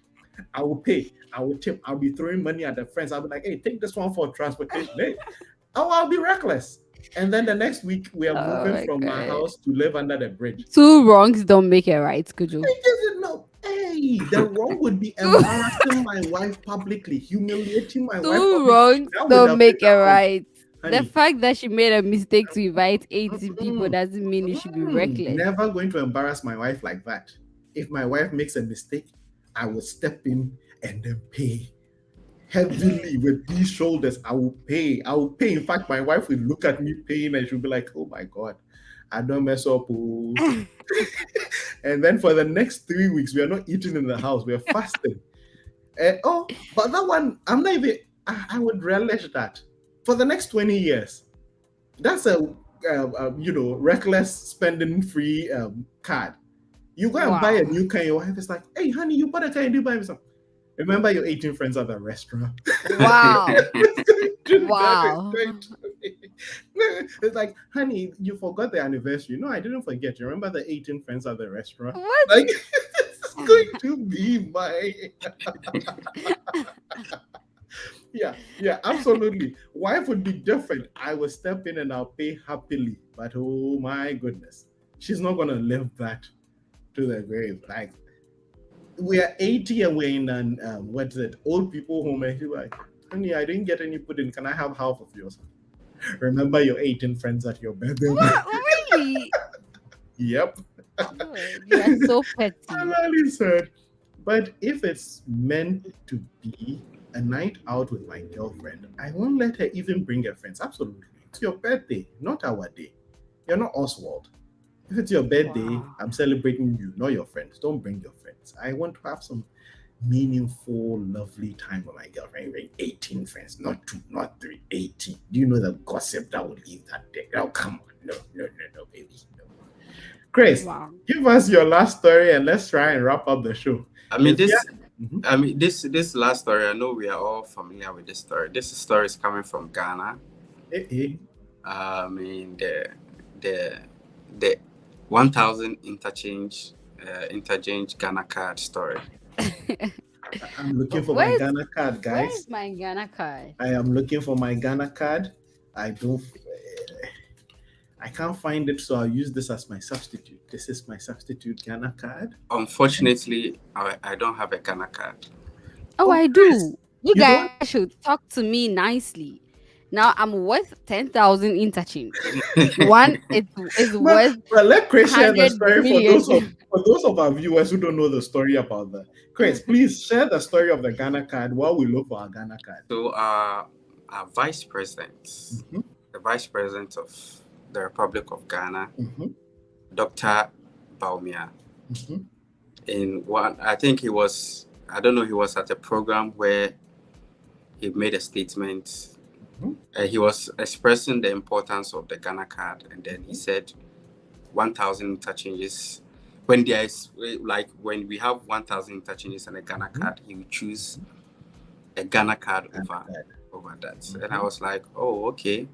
I will pay. I will tip. I'll be throwing money at the friends. I'll be like, hey, take this one for transportation. Hey, oh, I'll be reckless. And then the next week, we are Oh moving my from my god. house to live under the bridge. Two wrongs don't make it right, Kujo. It doesn't know. Hey, the wrong would be Two, embarrassing my wife publicly, humiliating my wife two publicly. wrongs That would don't have been make it right. The honey. fact that she made a mistake to invite 18 people doesn't mean you should be reckless. Never going to embarrass my wife like that. If my wife makes a mistake, I will step in and then pay heavily with these shoulders. I will pay. I will pay. In fact, my wife will look at me paying and she'll be like, oh my God, I don't mess up. Oh. And then for the next 3 weeks, we are not eating in the house. We are fasting. But that one, I'm not even, I would relish that. For the next 20 years, that's a reckless spending free card. You go and buy a new car, your wife is like, hey honey, you bought a car and you buy me some. Remember your 18 friends at the restaurant. Wow. Wow. Wow. It's like, honey, you forgot the anniversary. No, I didn't forget. You remember the 18 friends at the restaurant? What? Like, it's going to be my yeah, absolutely. Wife would be different. I will step in and I'll pay happily. But oh my goodness, she's not gonna live that to the grave. Like, we are 80 and we're in an what's it, old people home, and she's like, honey, I didn't get any pudding. Can I have half of yours? Remember your 18 friends at your birthday? What? Really? Yep. Oh, you are so petty. I really said. But if it's meant to be a night out with my girlfriend, I won't let her even bring her friends. Absolutely. It's your birthday, not our day. You're not Oswald. If it's your birthday, Wow. I'm celebrating you, not your friends. Don't bring your friends. I want to have some meaningful, lovely time with my girlfriend. 18 friends, not 2, not 3, 18. Do you know the gossip that would leave that day? Oh, come on. No, baby. No. Chris, Wow. give us your last story and let's try and wrap up the show. I mean, Mhm. this last story, I know we are all familiar with this story. This story is coming from Ghana. I mean, the 1,000 interchange Ghana card story. I'm looking for Where's- my Ghana card, guys. Where's my Ghana card? I am looking for my Ghana card. I can't find it, so I'll use this as my substitute. This is my substitute Ghana card. Unfortunately, I don't have a Ghana card. Oh, I Chris, do. You you guys should talk to me nicely. Now I'm worth 10,000 interchange. One is worth Well, let Chris share the 100 story million. for those of our viewers who don't know the story about that. Chris, please share the story of the Ghana card while we look for our Ghana card. So our vice president, Mhm. the vice president of the Republic of Ghana, Mhm. Dr. Baumia, Mhm. in one, I think he was at a program where he made a statement. Mhm. He was expressing the importance of the Ghana card, and then he said 1,000 interchanges. When there is when we have 1,000 interchanges and a Ghana card, he would choose a Ghana card over that. And I was like, oh, okay,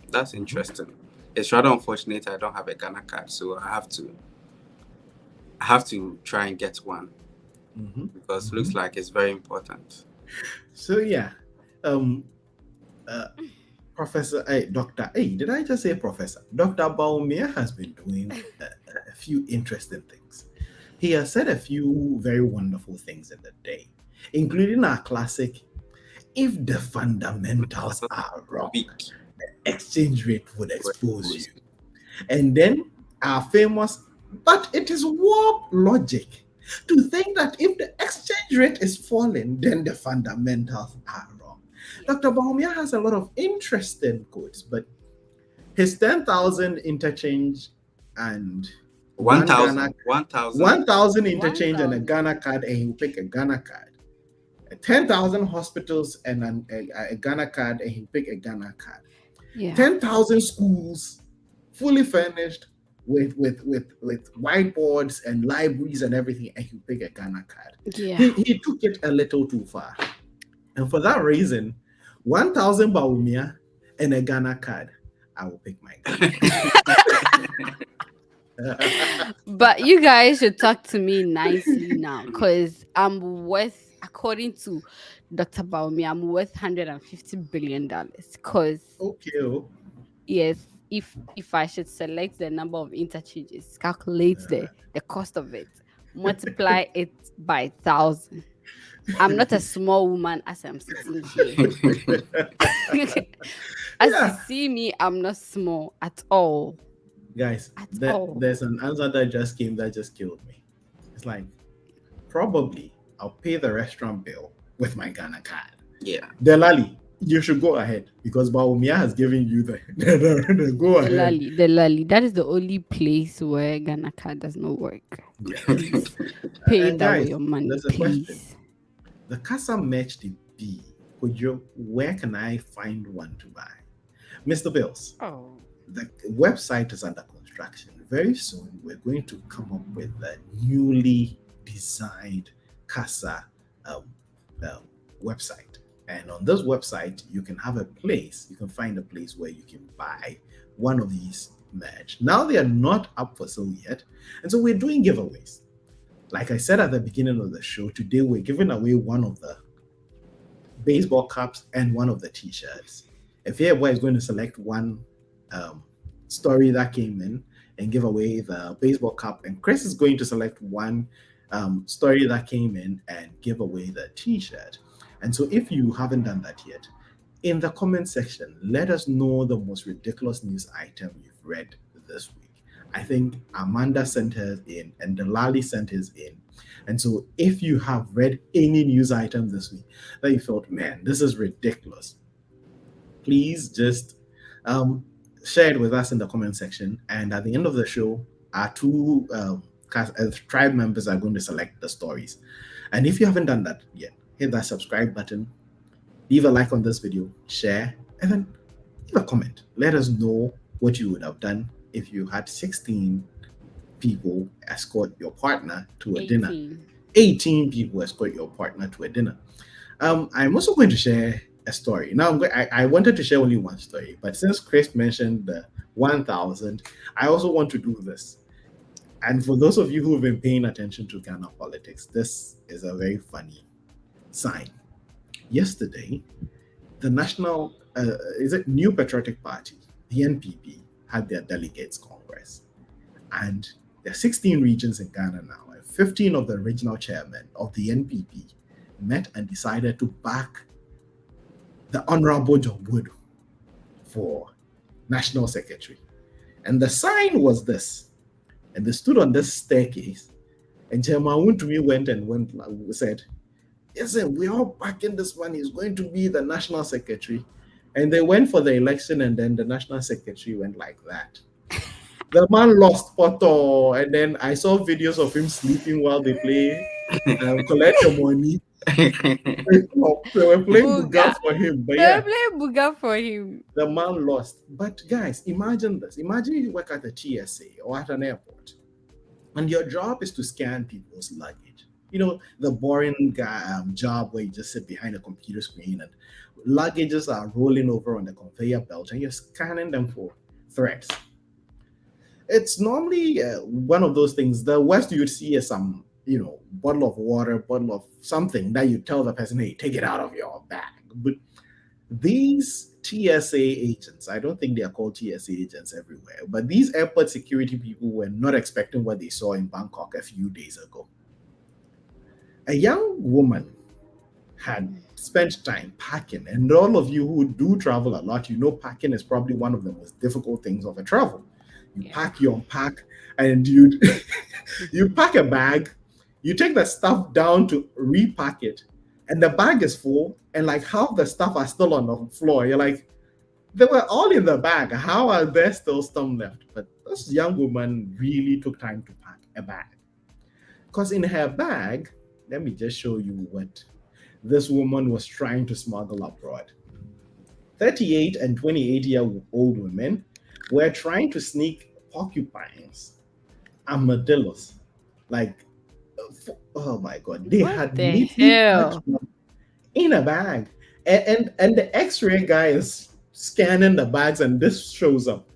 that's interesting. It's rather unfortunate I don't have a Ghana card, so I have to try and get one because it looks like it's very important. So yeah, Professor, Doctor, did I just say Professor? Dr. Baumia has been doing a few interesting things. He has said a few very wonderful things in the day, including our classic, if the fundamentals are wrong, the exchange rate would expose you. And then our famous, but it is warp logic to think that if the exchange rate is falling, then the fundamentals are wrong. Dr. Baumia has a lot of interesting quotes, but his 10,000 interchange and 1,000 interchange and a Ghana card, and he will pick a Ghana card. 10,000 hospitals and a Ghana card, and he will pick a Ghana card. Yeah. 10,000 schools fully furnished with whiteboards and libraries and everything, and he picked a Ghana card. Yeah. He took it a little too far. And for that reason, 1,000 Baumia and a Ghana card. I will pick my gun. But you guys should talk to me nicely now, because I'm worth, according to Dr. Baumi, I'm worth $150 billion. Because Okay. Oh. yes, if I should select the number of interchanges, calculate the cost of it, multiply it by 1,000. I'm not a small woman as I'm sitting here. As you Yeah. see me, I'm not small at all. Guys, At all. there's an answer that just came that just killed me. It's like, probably I'll pay the restaurant bill with my Ghana card. Yeah. Delali, you should go ahead because Baumia has given you the go ahead. The Lali. That is the only place where Ghana card does not work. Please pay And that with guys, your money, there's a question. please. The Kasa merch the B. Could you, where can I find one to buy? Mr. Bills, Oh, the website is under construction. Very soon, we're going to come up with a newly designed Kasa um, um, website. And on this website, you can have a place, you can find a place where you can buy one of these merch. Now they are not up for sale yet. And so we're doing giveaways. Like I said at the beginning of the show, today we're giving away one of the baseball caps and one of the t-shirts. If everybody is going to select one story that came in and give away the baseball cap, and Chris is going to select one story that came in and give away the t-shirt. And so if you haven't done that yet, in the comment section, let us know the most ridiculous news item you've read this week. I think Amanda sent hers in and Delali sent his in. And so if you have read any news item this week that you felt, man, this is ridiculous, please just share it with us in the comment section. And at the end of the show, our two tribe members are going to select the stories. And if you haven't done that yet, hit that subscribe button, leave a like on this video, share, and then leave a comment. Let us know what you would have done if you had 16 people escort your partner to a dinner. 18 people escort your partner to a dinner. I'm also going to share a story. Now, I wanted to share only one story, but since Chris mentioned the 1,000, I also want to do this. And for those of you who have been paying attention to Ghana politics, this is a very funny sign. Yesterday, the National New Patriotic Party, the NPP, had their delegates congress, and there are 16 regions in Ghana now, and 15 of the regional chairmen of the NPP met and decided to back the Honorable John Wood for National Secretary. And the sign was this, and they stood on this staircase, and Chairman Wuntumi went and said, listen, we're all backing this man. He's going to be the National Secretary. And they went for the election, and then the National Secretary went like that. The man lost Poto, and then I saw videos of him sleeping while they play collect your money. They were playing Buga for him. But they were playing Buga for him. The man lost. But guys, imagine this. Imagine you work at a TSA or at an airport, and your job is to scan people's luggage. You know, the boring job where you just sit behind a computer screen and luggages are rolling over on the conveyor belt and you're scanning them for threats. It's normally one of those things. The worst you'd see is some, bottle of water, bottle of something that you tell the person, hey, take it out of your bag. But these TSA agents, I don't think they are called TSA agents everywhere, but these airport security people were not expecting what they saw in Bangkok a few days ago. A young woman had spent time packing, and all of you who do travel a lot, packing is probably one of the most difficult things of a travel. You pack, you unpack, and you pack a bag, you take the stuff down to repack it, and the bag is full, and like half the stuff are still on the floor. You're like, they were all in the bag. How are there still some left? But this young woman really took time to pack a bag. Because in her bag, let me just show you what this woman was trying to smuggle abroad. 38 and 28-year-old women were trying to sneak porcupines, armadillos, oh my God, they had neatly packed them in a bag. And the X-ray guy is scanning the bags and this shows up.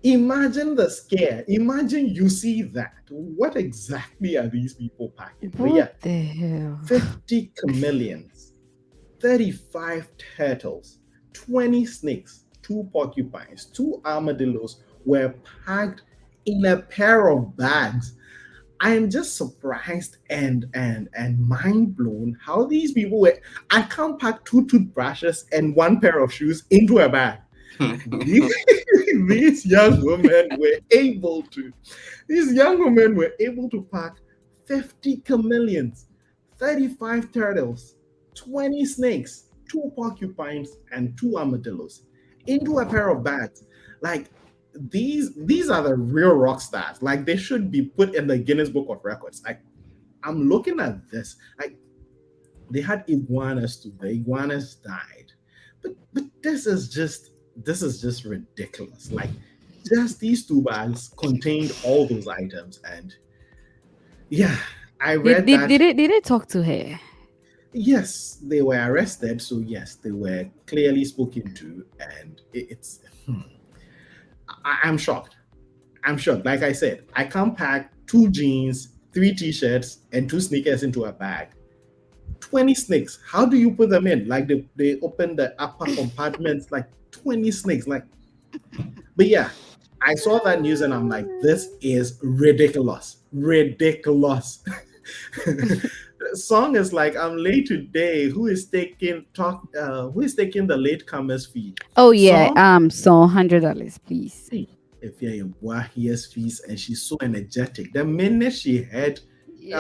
Imagine the scare. Imagine you see that. What exactly are these people packing? But yeah, What the hell? 50 chameleons, 35 turtles, 20 snakes, 2 porcupines, 2 armadillos were packed in a pair of bags. I am just surprised and mind blown how these people were. I can't pack 2 toothbrushes and 1 pair of shoes into a bag. These, these young women were able to. These young women were able to pack 50 chameleons, 35 turtles, 20 snakes, 2 porcupines, and 2 armadillos into a pair of bags. Like these are the real rock stars. Like they should be put in the Guinness Book of Records. Like I'm looking at this. Like they had iguanas too. The iguanas died. But this is just ridiculous. Like just these 2 bags contained all those items. And yeah, I read that. Did they talk to her? Yes, they were arrested. So yes, they were clearly spoken to, and it's. I'm shocked. I'm shocked. Like I said, I can't pack 2 jeans, 3 t-shirts, and 2 sneakers into a bag. 20 snakes. How do you put them in? Like they open the upper compartments, like 20 snakes. Like, but yeah, I saw that news and I'm like, this is ridiculous. Ridiculous. The song is like, I'm late today. Who is taking the latecomers fee? Oh yeah, Song? so $100, please. Hey, if you're a wackiest fees and she's so energetic. The minute she heard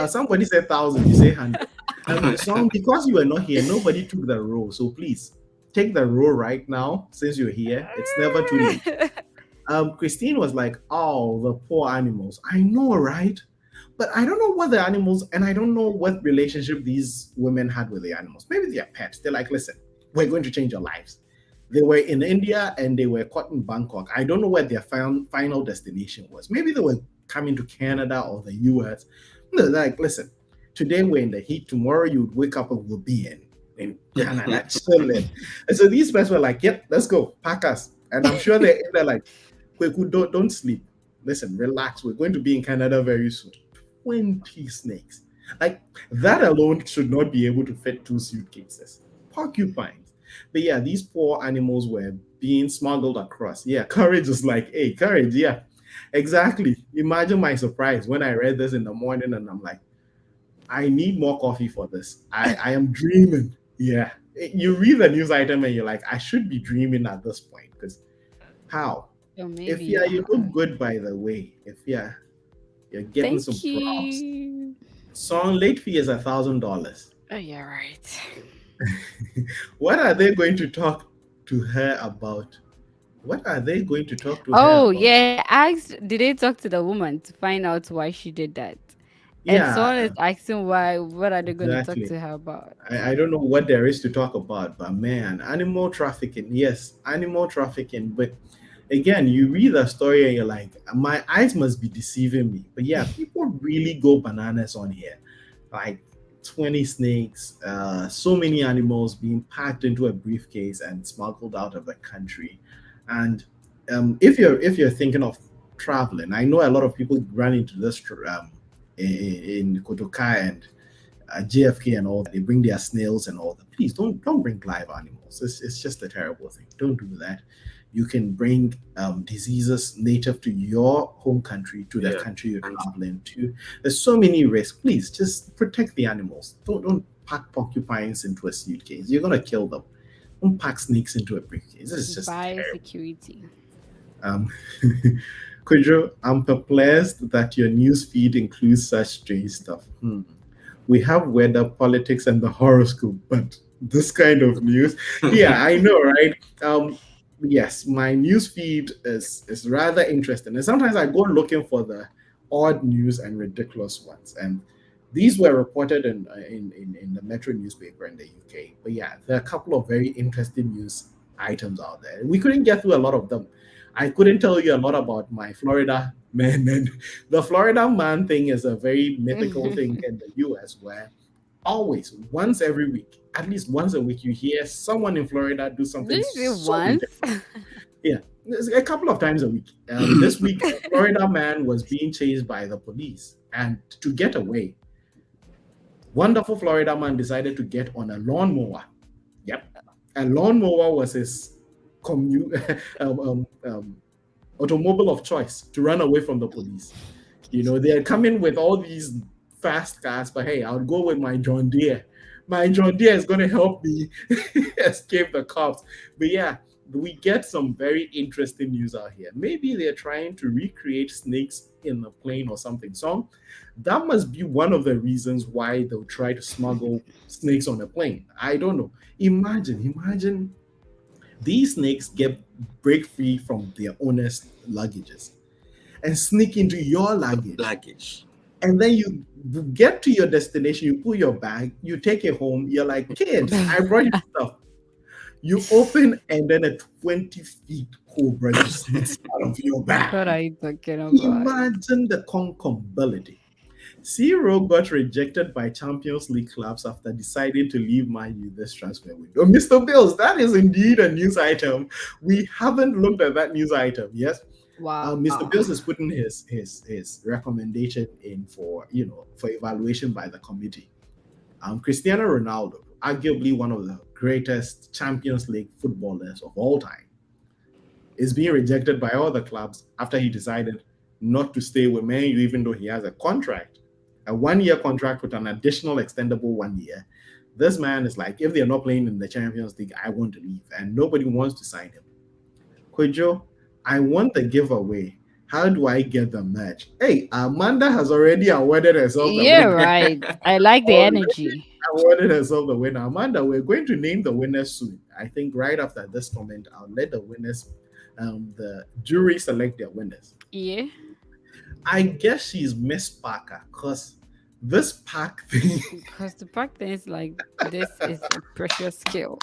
somebody said 1,000, you say 100. Song, because you were not here, nobody took the role. So please take the role right now since you're here. It's never too late. Christine was like, "Oh, the poor animals." I know, right? But I don't know what the animals, and I don't know what relationship these women had with the animals. Maybe they're pets. They're like, "Listen, we're going to change your lives." They were in India and they were caught in Bangkok. I don't know what their final destination was. Maybe they were coming to Canada or the US. They're like, "Listen, today we're in the heat. Tomorrow you would wake up and we'll be in Canada chilling." And so these pets were like, "Yep, let's go, pack us." And I'm sure they're like, "Quick, don't sleep. Listen, relax. We're going to be in Canada very soon." 20 snakes. Like that alone should not be able to fit 2 suitcases. Porcupines. But yeah, these poor animals were being smuggled across. Yeah, Courage is like, "Hey, Courage, yeah, exactly." Imagine my surprise when I read this in the morning and I'm like, I need more coffee for this. I am dreaming. Yeah. You read the news item and you're like, I should be dreaming at this point. Because how? Or maybe If yeah, you look good by the way. If yeah, you're getting Thank some props. you. Song late fee is $1,000. Oh yeah, right. What are they going to talk to her about? What are they going to talk to her Oh about? yeah, asked. Did they talk to the woman to find out why she did that? And Yeah, someone is asking why. What are they going to talk exactly. to her about? I don't know what there is to talk about, but man, animal trafficking, yes, animal trafficking. But again, you read the story and you're like, my eyes must be deceiving me. But yeah, people really go bananas on here. Like 20 snakes, so many animals being packed into a briefcase and smuggled out of the country. And if you're thinking of traveling, I know a lot of people run into this in Kotoka and JFK and all that. They bring their snails and all that. Please don't bring live animals. It's just a terrible thing. Don't do that. You can bring diseases native to your home country to the Yeah. country you're And traveling to. There's so many risks. Please just protect the animals. Don't pack porcupines into a suitcase. You're gonna kill them. Don't pack snakes into a briefcase. This is just terrible. Biosecurity. Um, Kudro, I'm perplexed that your news feed includes such strange stuff. We have weather, politics, and the horoscope, but this kind of news, yeah, I know, right? Yes, my news feed is rather interesting, and sometimes I go looking for the odd news and ridiculous ones, and these were reported in the Metro newspaper in the UK. But yeah, there are a couple of very interesting news items out there. We couldn't get through a lot of them. I couldn't tell you a lot about my Florida man, and the Florida man thing is a very mythical thing in the US where Always, once every week, at least once a week, you hear someone in Florida do Did something you say so once? ridiculous. Yeah, a couple of times a week. This week, a Florida man was being chased by the police, and to get away, wonderful Florida man decided to get on a lawnmower. Yep, a lawnmower was his commute um, um, um, automobile of choice to run away from the police. They're coming with all these fast cars, but hey, I'll go with my John Deere. My John Deere is going to help me escape the cops. But yeah, we get some very interesting news out here. Maybe they're trying to recreate snakes in the plane or something. So that must be one of the reasons why they'll try to smuggle snakes on a plane. I don't know. Imagine these snakes break free from their owner's luggages and sneak into your luggage. And then you get to your destination, you pull your bag, you take it home, you're like, kids, I brought you stuff. You open, and then a 20 feet cobra just sneaks out of your bag. What are you talking about? Imagine the concombility. Zero got rejected by Champions League clubs after deciding to leave Man U this transfer window. Mr. Bills, that is indeed a news item. We haven't looked at that news item. Yes. Wow. Mr. Bills is putting his recommendation in for evaluation by the committee. Cristiano Ronaldo, arguably one of the greatest Champions League footballers of all time, is being rejected by all the clubs after he decided not to stay with Man U, even though he has a 1-year contract with an additional extendable 1 year. This man is like, if they're not playing in the Champions League, I want to leave, and nobody wants to sign him. Kwejo, I want the giveaway. How do I get the match? Hey, Amanda has already awarded herself the Yeah, winner. right. I like the energy. Awarded herself the winner. Amanda, we're going to name the winners soon. I think right after this comment, I'll let the winners, the jury select their winners. Yeah. I guess she's Miss Parker, because this pack thing. Because the fact is, like, this is a precious skill.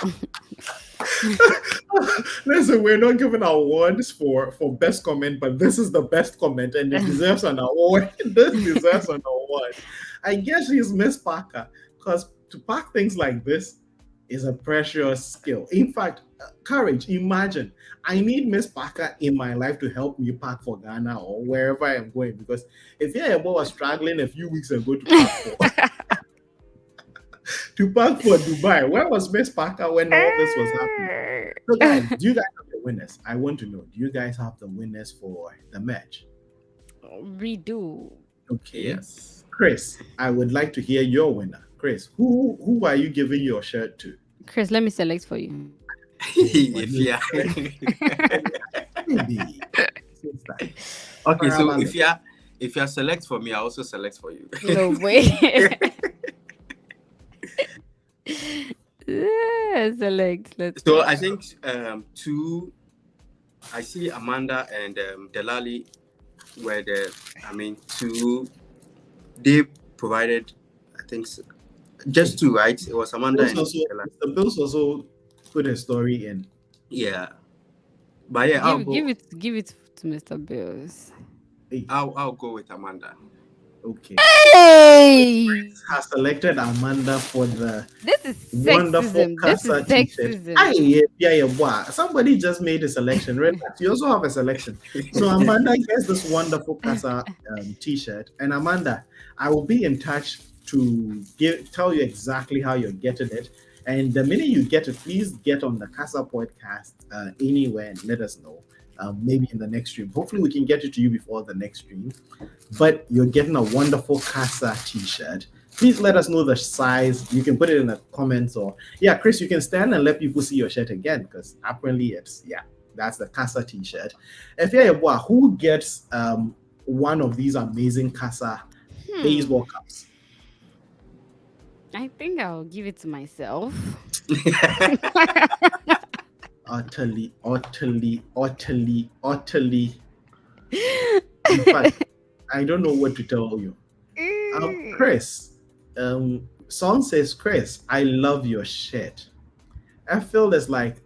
Listen, we're not giving awards for best comment, but this is the best comment, and it deserves an award. This deserves an award. I guess she's Miss Parker, because to pack things like this is a precious skill. In fact, courage. Imagine, I need Miss Parker in my life to help me pack for Ghana or wherever I'm going, because if your boy was struggling a few weeks ago to pack for Dubai, where was Miss Parker when all this was happening? So guys, do you guys have the winners? I want to know, do you guys have the winners for the match? We do. Okay. Yes. Chris, I would like to hear your winner. Chris, who are you giving your shirt to? Chris, let me select for you. If yeah. Maybe. Okay, so if you select for me, I also select for you. No way. Yeah, select. Let's So go. I think I see Amanda and Delali were two. They provided, I think, just two, right? It was Amanda and Delali. The Bills also put a story in. Yeah, but yeah, give it to Mr. Bills. I'll go with Amanda. Okay. Hey, Has selected Amanda for the this is wonderful sexism. This is Kasa t-shirt. sexism. Yeah. Somebody just made a selection. Right? You also have a selection. So Amanda gets this wonderful Kasa t-shirt. And Amanda, I will be in touch to tell you exactly how you're getting it. And the minute you get it, please get on the Kasa podcast anywhere and let us know. Maybe in the next stream. Hopefully we can get it to you before the next stream. But you're getting a wonderful Kasa t-shirt. Please let us know the size. You can put it in the comments, or Chris, you can stand and let people see your shirt again, because apparently that's the Kasa t-shirt. If who gets one of these amazing Kasa baseball caps? I think I'll give it to myself. Utterly. In fact, I don't know what to tell you. Chris, Song says, Chris, I love your shirt. Ethel is like,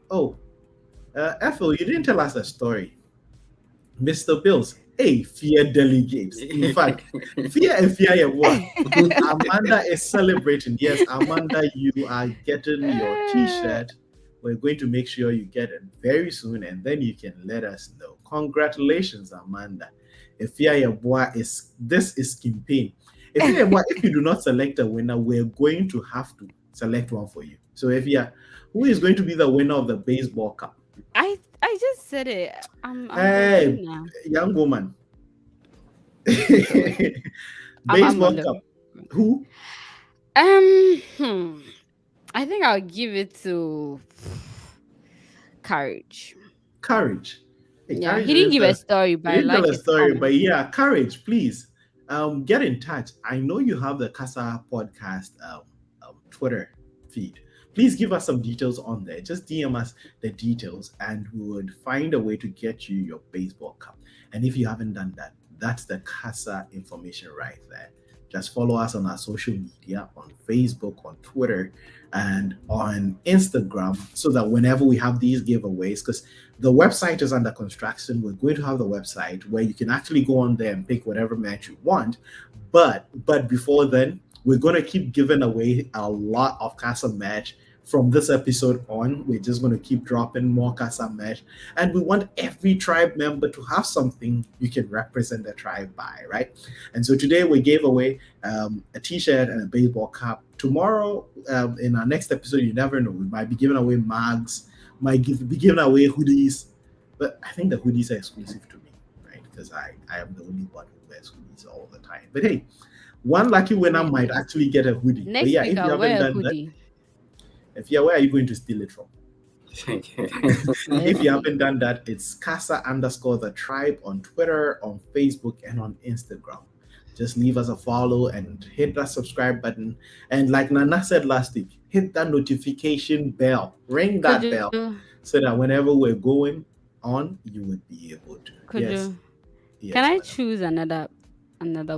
Ethel, you didn't tell us a story. Mr. Bills, Hey, fear delegates. In fact, fear and fear what? Amanda is celebrating. Yes, Amanda, you are getting your t-shirt. We're going to make sure you get it very soon, and then you can let us know. Congratulations, Amanda. If this is campaign. If you do not select a winner, we're going to have to select one for you. So who is going to be the winner of the baseball cup? I just said it. I'm the Hey, winner. young woman. I'm Baseball on the cup. Who? hmm. I think I'll give it to Courage. Courage. Hey, Yeah, courage he didn't is give a the story, but you I didn't tell like a his story, but comments. yeah, courage, please. Get in touch. I know you have the Kasa podcast Twitter feed. Please give us some details on there. Just DM us the details, and we would find a way to get you your baseball cup. And if you haven't done that, that's the Kasa information right there. Just follow us on our social media on Facebook, on Twitter, and on Instagram so that whenever we have these giveaways, because the website is under construction, we're going to have the website where you can actually go on there and pick whatever match you want. But before then, we're going to keep giving away a lot of Casa match from this episode on. We're just going to keep dropping more Casa match, and we want every tribe member to have something you can represent the tribe by, right? And so today we gave away a t-shirt and a baseball cap. Tomorrow, in our next episode, you never know, we might be giving away mugs, be giving away hoodies, but I think the hoodies are exclusive to me, right? Because I am the only one who wears hoodies all the time. But hey, one lucky winner Wait, might actually get a hoodie. But next yeah, week if you I'll haven't wear a done that, hoodie. where are you going to steal it from? Let's If you see. haven't done that, it's Casa underscore the tribe on Twitter, on Facebook, and on Instagram. Just leave us a follow and hit that subscribe button. And like Nana said last week, hit that notification bell, ring Could that bell, you so that whenever we're going on, you would be able to. could you can Yes, I madam. choose another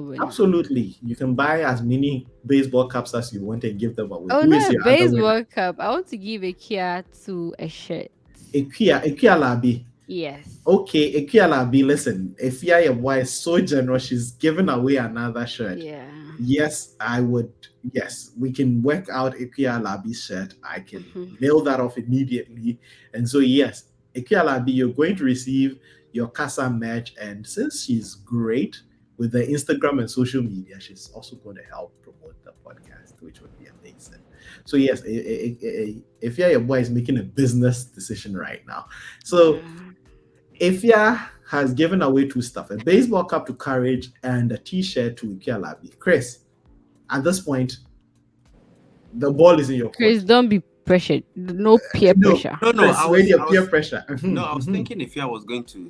winner? Absolutely. You can buy as many baseball caps as you want and give them away. Oh, Who is not a your other winner? baseball cup. I want to give a Kia to a shirt. Ekia Labi. Yes. Okay, Ekia Labi, listen, Efia Yeboah is so generous, she's giving away another shirt. Yeah. Yes, I would. Yes, we can work out Ekia Labi's shirt. I can Mhm. mail that off immediately. And so, yes, Ekia Labi, you're going to receive your Casa match. And since she's great with the Instagram and social media, she's also going to help promote the podcast, which would be amazing. So, yes, Efia Yeboah is making a business decision right now. So, Yeah. Ifya has given away two stuff: a baseball cap to Courage and a t-shirt to Ikea Labi. Chris, at this point, the ball is in your court. Chris, don't be pressured. No peer No, pressure. No, Chris, where your peer pressure? No, I was thinking if I was going to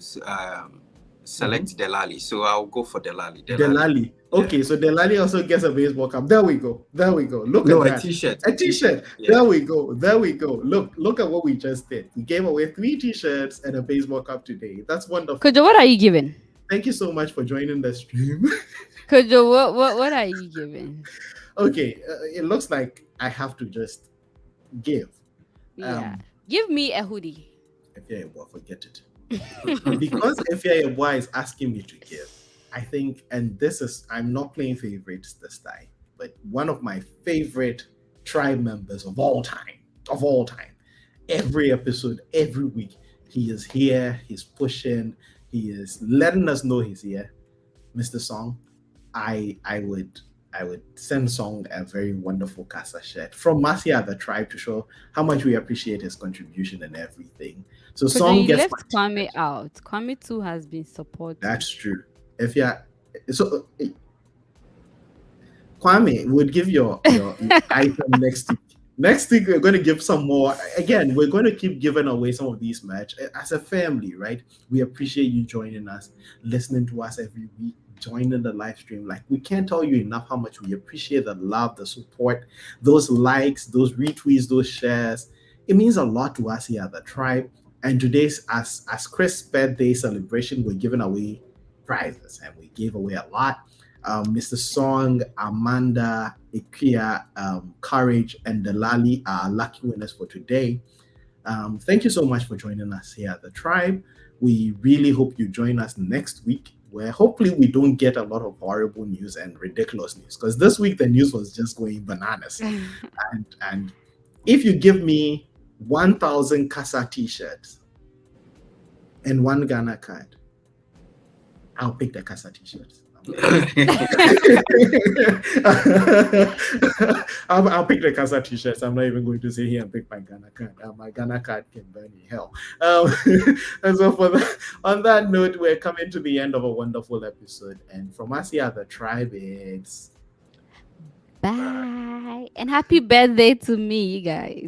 select Delali, so I'll go for Delali. Delali. Okay, Yeah. so Delali also gets a baseball cap. There we go. Look No, at a that. t-shirt. A t-shirt. Yeah. There we go. Look at what we just did. We gave away 3 t-shirts and a baseball cap today. That's wonderful. Kojo, what are you giving? Thank you so much for joining the stream. Kojo, what are you giving? Okay, it looks like I have to just give. Yeah. Give me a hoodie. Well, forget it. Because Efia is asking me to give, I think, and I'm not playing favorites this time, but one of my favorite tribe members of all time, every episode, every week, he is here, he's pushing, he is letting us know he's here. Mr. Song, I would send Song a very wonderful Casa shirt from Marcia the tribe to show how much we appreciate his contribution and everything. So Kojo, Song you gets left Kwame out. Kwame too has been supported. That's true. Kwame would give your item next week. Next week we're going to give some more. Again, we're going to keep giving away some of these merch as a family, right? We appreciate you joining us, listening to us every week, joining the live stream. Like, we can't tell you enough how much we appreciate the love, the support, those likes, those retweets, those shares. It means a lot to us here at the tribe. And today's as Chris' birthday celebration, we're giving away prizes, and we gave away a lot. Mr. Song, Amanda, Ikea, Courage, and Delali are lucky winners for today. Thank you so much for joining us here at the tribe. We really hope you join us next week where hopefully we don't get a lot of horrible news and ridiculous news, because this week the news was just going bananas. And if you give me 1,000 Kasa t-shirts and one Ghana card, I'll pick the Kasa t-shirts. I'll pick the Kasa t-shirts. I'm not even going to sit here and pick my Ghana card. My Ghana card can burn in hell. And so on that note, we're coming to the end of a wonderful episode. And from us here at the Tribe, it's Bye. And happy birthday to me, you guys.